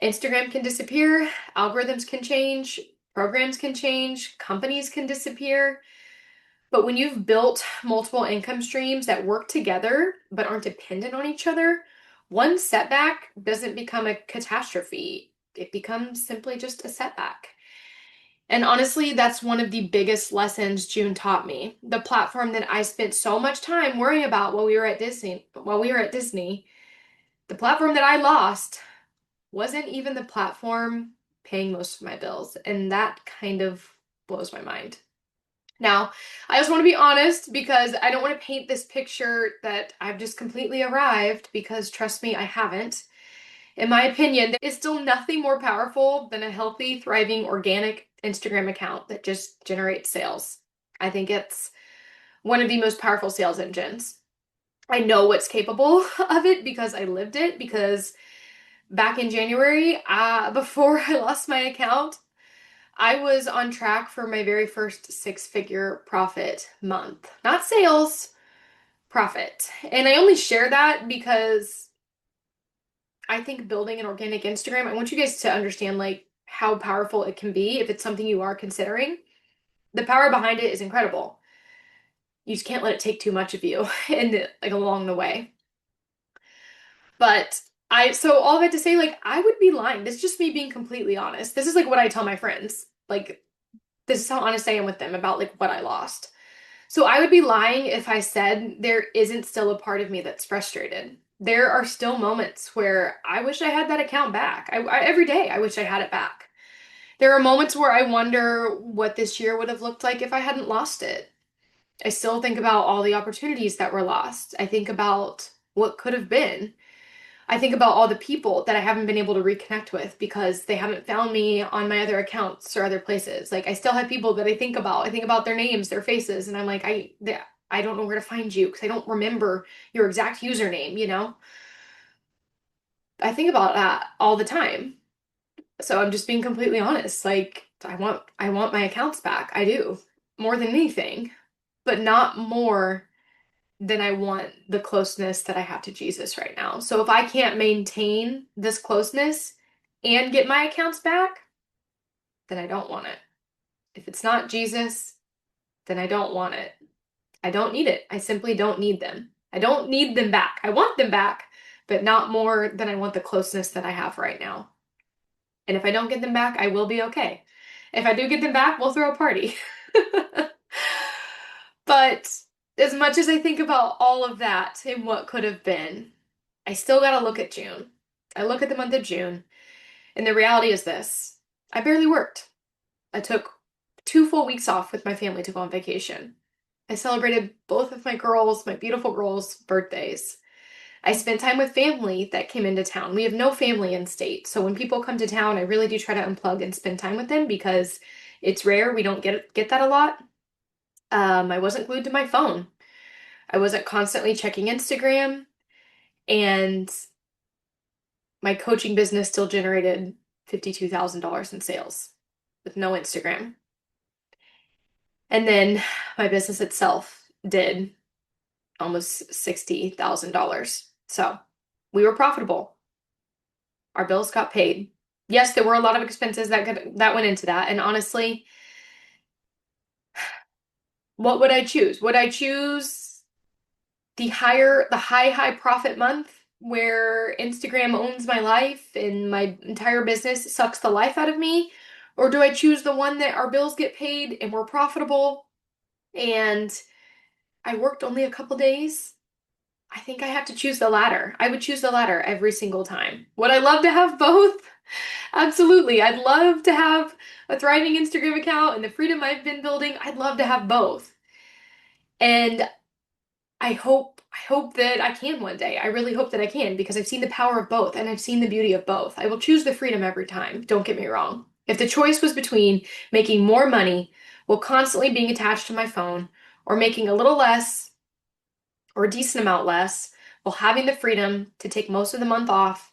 Speaker 1: Instagram can disappear, algorithms can change, programs can change, companies can disappear. But when you've built multiple income streams that work together but aren't dependent on each other, one setback doesn't become a catastrophe. It becomes simply just a setback. And honestly, that's one of the biggest lessons June taught me. The platform that I spent so much time worrying about while we were at Disney, the platform that I lost wasn't even the platform paying most of my bills. And that kind of blows my mind. Now, I just want to be honest because I don't want to paint this picture that I've just completely arrived because trust me, I haven't. In my opinion, there is still nothing more powerful than a healthy, thriving, organic Instagram account that just generates sales. I think it's one of the most powerful sales engines. I know what's capable of it because I lived it, because back in January, before I lost my account, I was on track for my very first six-figure profit month. Not sales, profit. And I only share that because I think building an organic Instagram, I want you guys to understand like how powerful it can be if it's something you are considering. The power behind it is incredible. You just can't let it take too much of you and like along the way. But so all of it to say, like, I would be lying. This is just me being completely honest. This is like what I tell my friends. Like, this is how honest I am with them about like what I lost. So I would be lying if I said there isn't still a part of me that's frustrated. There are still moments where I wish I had that account back. Every day I wish I had it back. There are moments where I wonder what this year would have looked like if I hadn't lost it. I still think about all the opportunities that were lost. I think about what could have been. I think about all the people that I haven't been able to reconnect with because they haven't found me on my other accounts or other places. Like I still have people that I think about. I think about their names, their faces, and I'm like, I don't know where to find you because I don't remember your exact username, you know? I think about that all the time. So I'm just being completely honest. Like I want my accounts back. I do. More than anything, but not more than I want the closeness that I have to Jesus right now. So if I can't maintain this closeness and get my accounts back, then I don't want it. If it's not Jesus, then I don't want it. I don't need it. I simply don't need them. I don't need them back. I want them back, but not more than I want the closeness that I have right now. And if I don't get them back, I will be okay. If I do get them back, we'll throw a party. But as much as I think about all of that and what could have been, I still got to look at June. I look at the month of June, and the reality is this: I barely worked. I took 2 full weeks off with my family to go on vacation. I celebrated both of my girls, my beautiful girls' birthdays. I spent time with family that came into town. We have no family in state. So when people come to town, I really do try to unplug and spend time with them because it's rare. We don't get that a lot. I wasn't glued to my phone. I wasn't constantly checking Instagram, and my coaching business still generated $52,000 in sales with no Instagram. And then my business itself did almost $60,000. So we were profitable. Our bills got paid. Yes, there were a lot of expenses that went into that. And honestly, what would I choose? Would I choose the high profit month where Instagram owns my life and my entire business sucks the life out of me? Or do I choose the one that our bills get paid and we're profitable and I worked only a couple days? I think I have to choose the latter. I would choose the latter every single time. Would I love to have both? Absolutely. I'd love to have a thriving Instagram account and the freedom I've been building. I'd love to have both. And I hope that I can one day. I really hope that I can because I've seen the power of both and I've seen the beauty of both. I will choose the freedom every time. Don't get me wrong. If the choice was between making more money while constantly being attached to my phone or making a little less or a decent amount less while having the freedom to take most of the month off,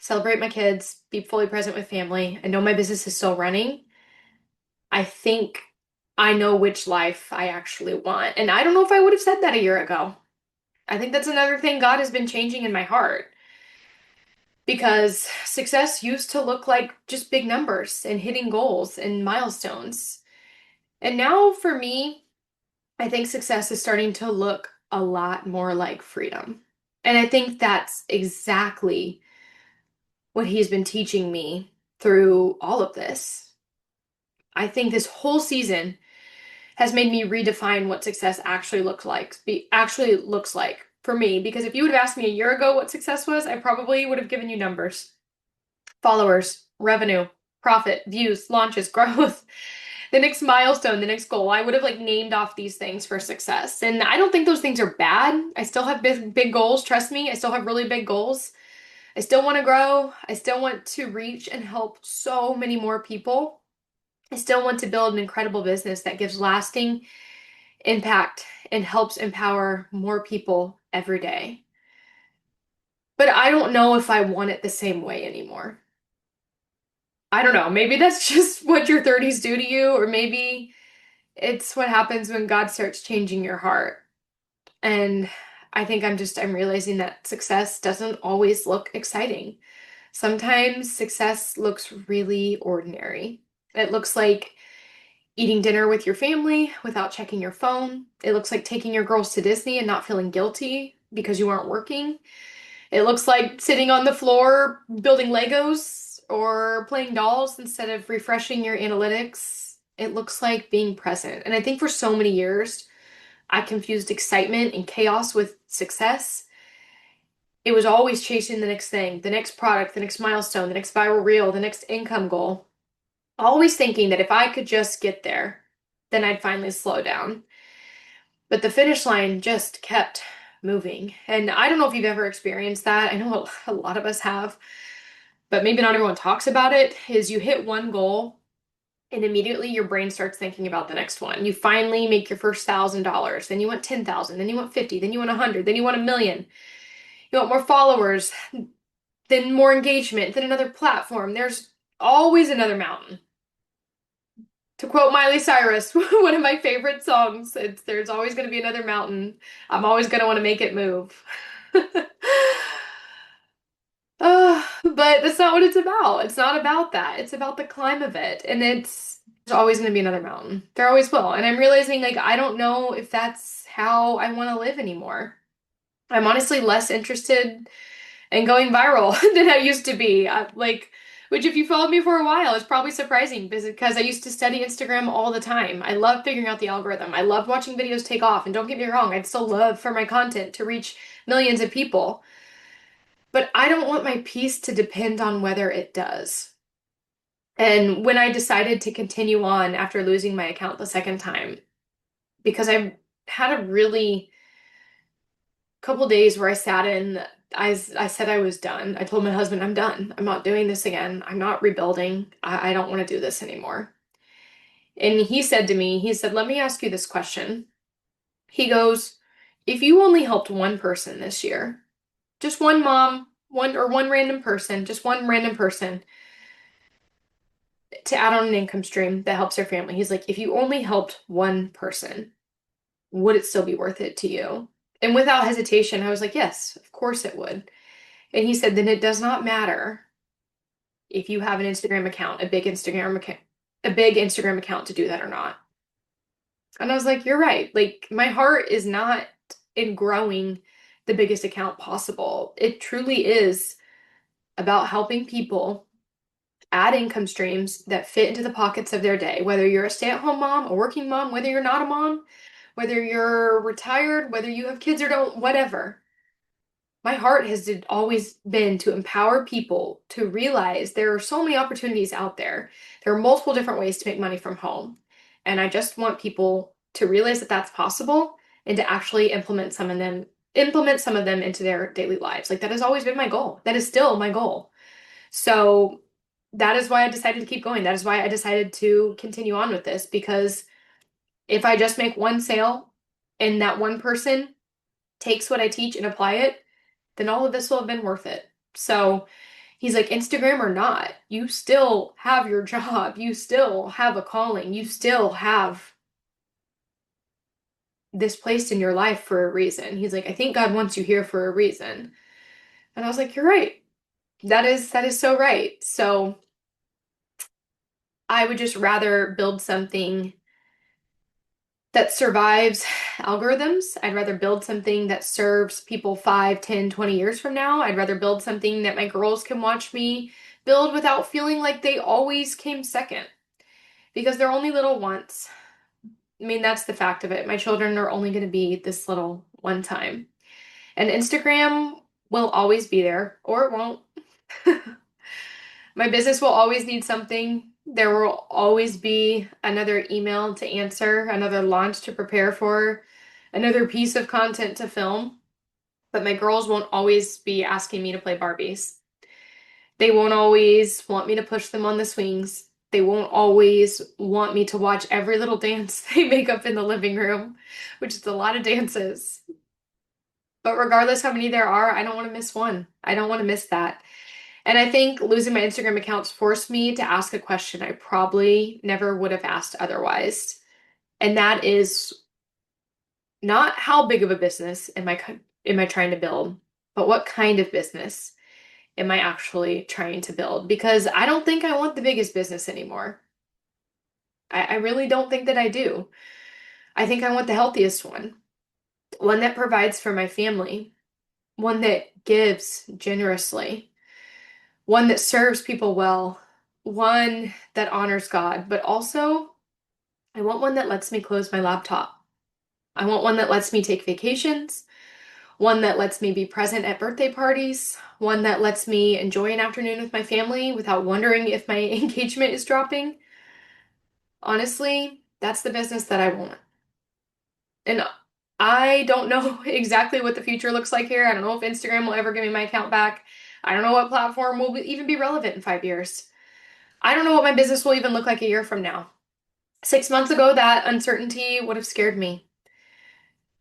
Speaker 1: celebrate my kids, be fully present with family, and know my business is still running, I think I know which life I actually want. And I don't know if I would have said that a year ago. I think that's another thing God has been changing in my heart because success used to look like just big numbers and hitting goals and milestones. And now for me, I think success is starting to look a lot more like freedom. And I think that's exactly what he's been teaching me through all of this. I think this whole season has made me redefine what success actually looks like for me. Because if you would have asked me a year ago what success was, I probably would have given you numbers, followers, revenue, profit, views, launches, growth, the next milestone, the next goal. I would have like named off these things for success. And I don't think those things are bad. I still have big goals. Trust me, I still have really big goals. I still want to grow. I still want to reach and help so many more people. I still want to build an incredible business that gives lasting impact and helps empower more people every day. But I don't know if I want it the same way anymore. I don't know. Maybe that's just what your 30s do to you, or maybe it's what happens when God starts changing your heart. And I think I'm realizing that success doesn't always look exciting. Sometimes success looks really ordinary. It looks like eating dinner with your family without checking your phone. It looks like taking your girls to Disney and not feeling guilty because you aren't working. It looks like sitting on the floor building Legos or playing dolls instead of refreshing your analytics. It looks like being present. And I think for so many years, I confused excitement and chaos with success. It was always chasing the next thing, the next product, the next milestone, the next viral reel, the next income goal. always thinking that if I could just get there, then I'd finally slow down. But the finish line just kept moving. And I don't know if you've ever experienced that. I know a lot of us have, but maybe not everyone talks about it, is you hit one goal and immediately your brain starts thinking about the next one. You finally make your first $1,000, then you want 10,000, then you want 50, then you want 100, then you want 1,000,000. You want more followers, then more engagement, then another platform. There's always another mountain. To quote Miley Cyrus, one of my favorite songs, it's there's always going to be another mountain. I'm always going to want to make it move. But that's not what it's about. It's not about that. It's about the climb of it. And there's always going to be another mountain. There always will. And I'm realizing like I don't know if that's how I want to live anymore. I'm honestly less interested in going viral than I used to be. Which if you followed me for a while, is probably surprising because I used to study Instagram all the time. I love figuring out the algorithm. I loved watching videos take off. And don't get me wrong, I'd still love for my content to reach millions of people. But I don't want my peace to depend on whether it does. And when I decided to continue on after losing my account the second time, because I had a really couple days where I sat in, I said I was done. I told my husband, I'm done. I'm not doing this again. I'm not rebuilding. I don't want to do this anymore. And he said to me, he said, let me ask you this question. He goes, if you only helped one person this year, just one mom, one random person, just one random person to add on an income stream that helps their family. He's like, if you only helped one person, would it still be worth it to you? And without hesitation, I was like, yes, of course it would. And he said, then it does not matter if you have an Instagram account, a big Instagram account to do that or not. And I was like, you're right. Like, my heart is not in growing the biggest account possible. It truly is about helping people add income streams that fit into the pockets of their day, whether you're a stay-at-home mom, a working mom, whether you're not a mom, whether you're retired, whether you have kids or don't, whatever. My heart has always been to empower people to realize there are so many opportunities out there. There are multiple different ways to make money from home. And I just want people to realize that that's possible and to actually implement some of them into their daily lives. Like that has always been my goal. That is still my goal. So that is why I decided to keep going. That is why I decided to continue on with this because if I just make one sale and that one person takes what I teach and apply it, then all of this will have been worth it. So he's like, Instagram or not, you still have your job. You still have a calling. You still have this place in your life for a reason. He's like, I think God wants you here for a reason. And I was like, you're right. That is so right. So I would just rather build something that survives algorithms. I'd rather build something that serves people 5, 10, 20 years from now. I'd rather build something that my girls can watch me build without feeling like they always came second because they're only little once. I mean, that's the fact of it. My children are only going to be this little one time. And Instagram will always be there, or it won't. My business will always need something. There will always be another email to answer, another launch to prepare for, another piece of content to film. But my girls won't always be asking me to play Barbies. They won't always want me to push them on the swings. They won't always want me to watch every little dance they make up in the living room, which is a lot of dances. But regardless how many there are, I don't want to miss one. I don't want to miss that. And I think losing my Instagram accounts forced me to ask a question I probably never would have asked otherwise. And that is not how big of a business am I trying to build, but what kind of business am I actually trying to build? Because I don't think I want the biggest business anymore. I really don't think that I do. I think I want the healthiest one that provides for my family, one that gives generously, one that serves people well, one that honors God, but also I want one that lets me close my laptop. I want one that lets me take vacations, one that lets me be present at birthday parties, one that lets me enjoy an afternoon with my family without wondering if my engagement is dropping. Honestly, that's the business that I want. And I don't know exactly what the future looks like here. I don't know if Instagram will ever give me my account back. I don't know what platform will even be relevant in 5 years. I don't know what my business will even look like a year from now. 6 months ago, that uncertainty would have scared me.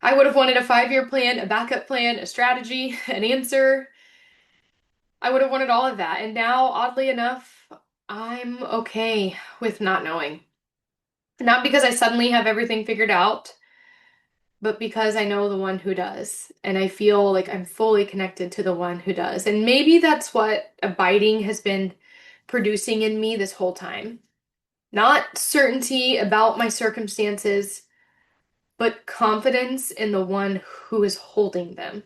Speaker 1: I would have wanted a 5 year plan, a backup plan, a strategy, an answer. I would have wanted all of that. And now, oddly enough, I'm okay with not knowing. Not because I suddenly have everything figured out, but because I know the one who does. And I feel like I'm fully connected to the one who does. And maybe that's what abiding has been producing in me this whole time. Not certainty about my circumstances, but confidence in the one who is holding them.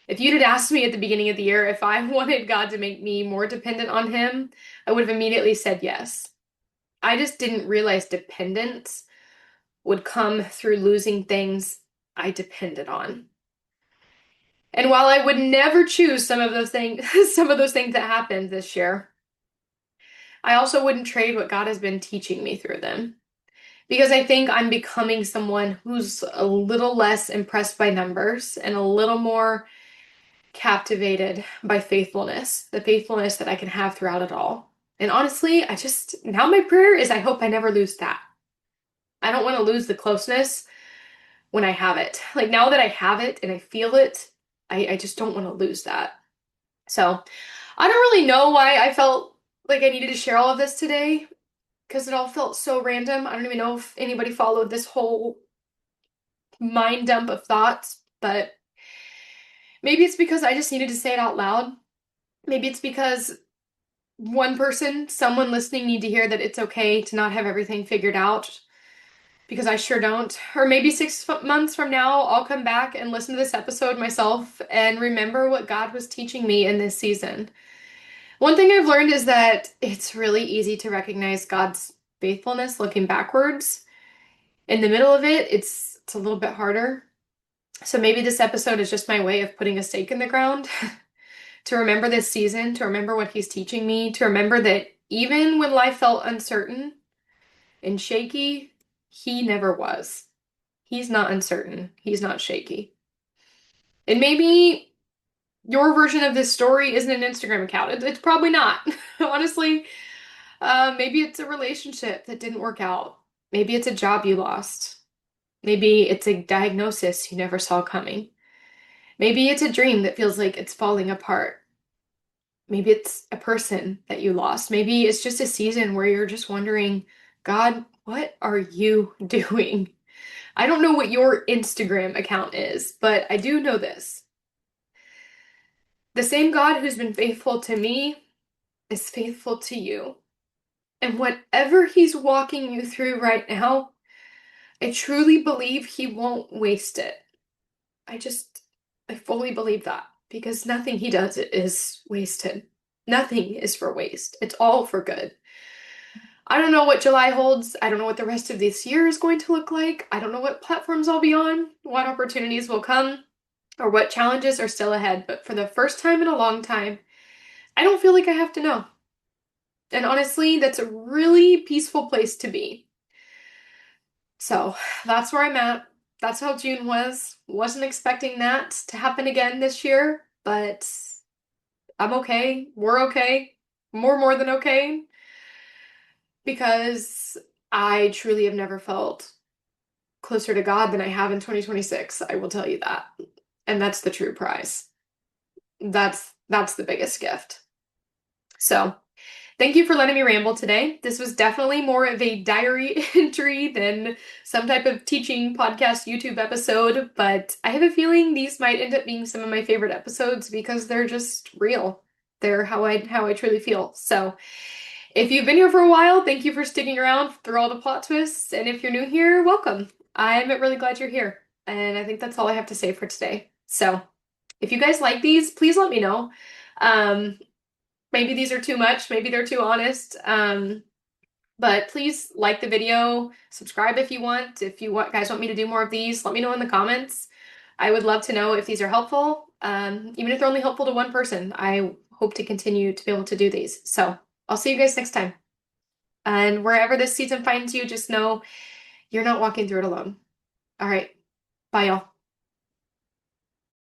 Speaker 1: If you'd had asked me at the beginning of the year if I wanted God to make me more dependent on Him, I would have immediately said yes. I just didn't realize dependence would come through losing things I depended on. And while I would never choose some of those things, some of those things that happened this year, I also wouldn't trade what God has been teaching me through them. Because I think I'm becoming someone who's a little less impressed by numbers and a little more captivated by faithfulness, the faithfulness that I can have throughout it all. And honestly, now my prayer is I hope I never lose that. I don't want to lose the closeness when I have it. Like now that I have it and I feel it, I just don't want to lose that. So I don't really know why I felt like I needed to share all of this today because it all felt so random. I don't even know if anybody followed this whole mind dump of thoughts, but maybe it's because I just needed to say it out loud. Maybe it's because one person, someone listening, need to hear that it's okay to not have everything figured out because I sure don't. Or maybe 6 months from now, I'll come back and listen to this episode myself and remember what God was teaching me in this season. One thing I've learned is that it's really easy to recognize God's faithfulness looking backwards. In the middle of it, it's a little bit harder. So maybe this episode is just my way of putting a stake in the ground to remember this season, to remember what he's teaching me, to remember that even when life felt uncertain and shaky, he never was. He's not uncertain. He's not shaky. And maybe your version of this story isn't an Instagram account. It's probably not. Honestly, maybe it's a relationship that didn't work out. Maybe it's a job you lost. Maybe it's a diagnosis you never saw coming. Maybe it's a dream that feels like it's falling apart. Maybe it's a person that you lost. Maybe it's just a season where you're just wondering, God, what are you doing? I don't know what your Instagram account is, but I do know this. The same God who's been faithful to me is faithful to you. And whatever he's walking you through right now, I truly believe he won't waste it. I just, I fully believe that because nothing he does is wasted. Nothing is for waste. It's all for good. I don't know what July holds. I don't know what the rest of this year is going to look like. I don't know what platforms I'll be on, what opportunities will come, or what challenges are still ahead. But for the first time in a long time, I don't feel like I have to know. And honestly, that's a really peaceful place to be. So that's where I'm at. That's how June was. Wasn't expecting that to happen again this year, but I'm okay. We're okay. More than okay. Because I truly have never felt closer to God than I have in 2026. I will tell you that. And that's the true prize. That's the biggest gift. So, thank you for letting me ramble today. This was definitely more of a diary entry than some type of teaching podcast YouTube episode, but I have a feeling these might end up being some of my favorite episodes because they're just real. They're how I truly feel. So, if you've been here for a while, thank you for sticking around through all the plot twists, and if you're new here, welcome. I'm really glad you're here, and I think that's all I have to say for today. So, if you guys like these, please let me know. Um, Maybe these are too much, maybe they're too honest. But please like the video, subscribe if you want. If you guys want me to do more of these, let me know in the comments. I would love to know if these are helpful. Even if they're only helpful to one person, I hope to continue to be able to do these. So I'll see you guys next time. And wherever this season finds you, just know you're not walking through it alone. All right. Bye, y'all.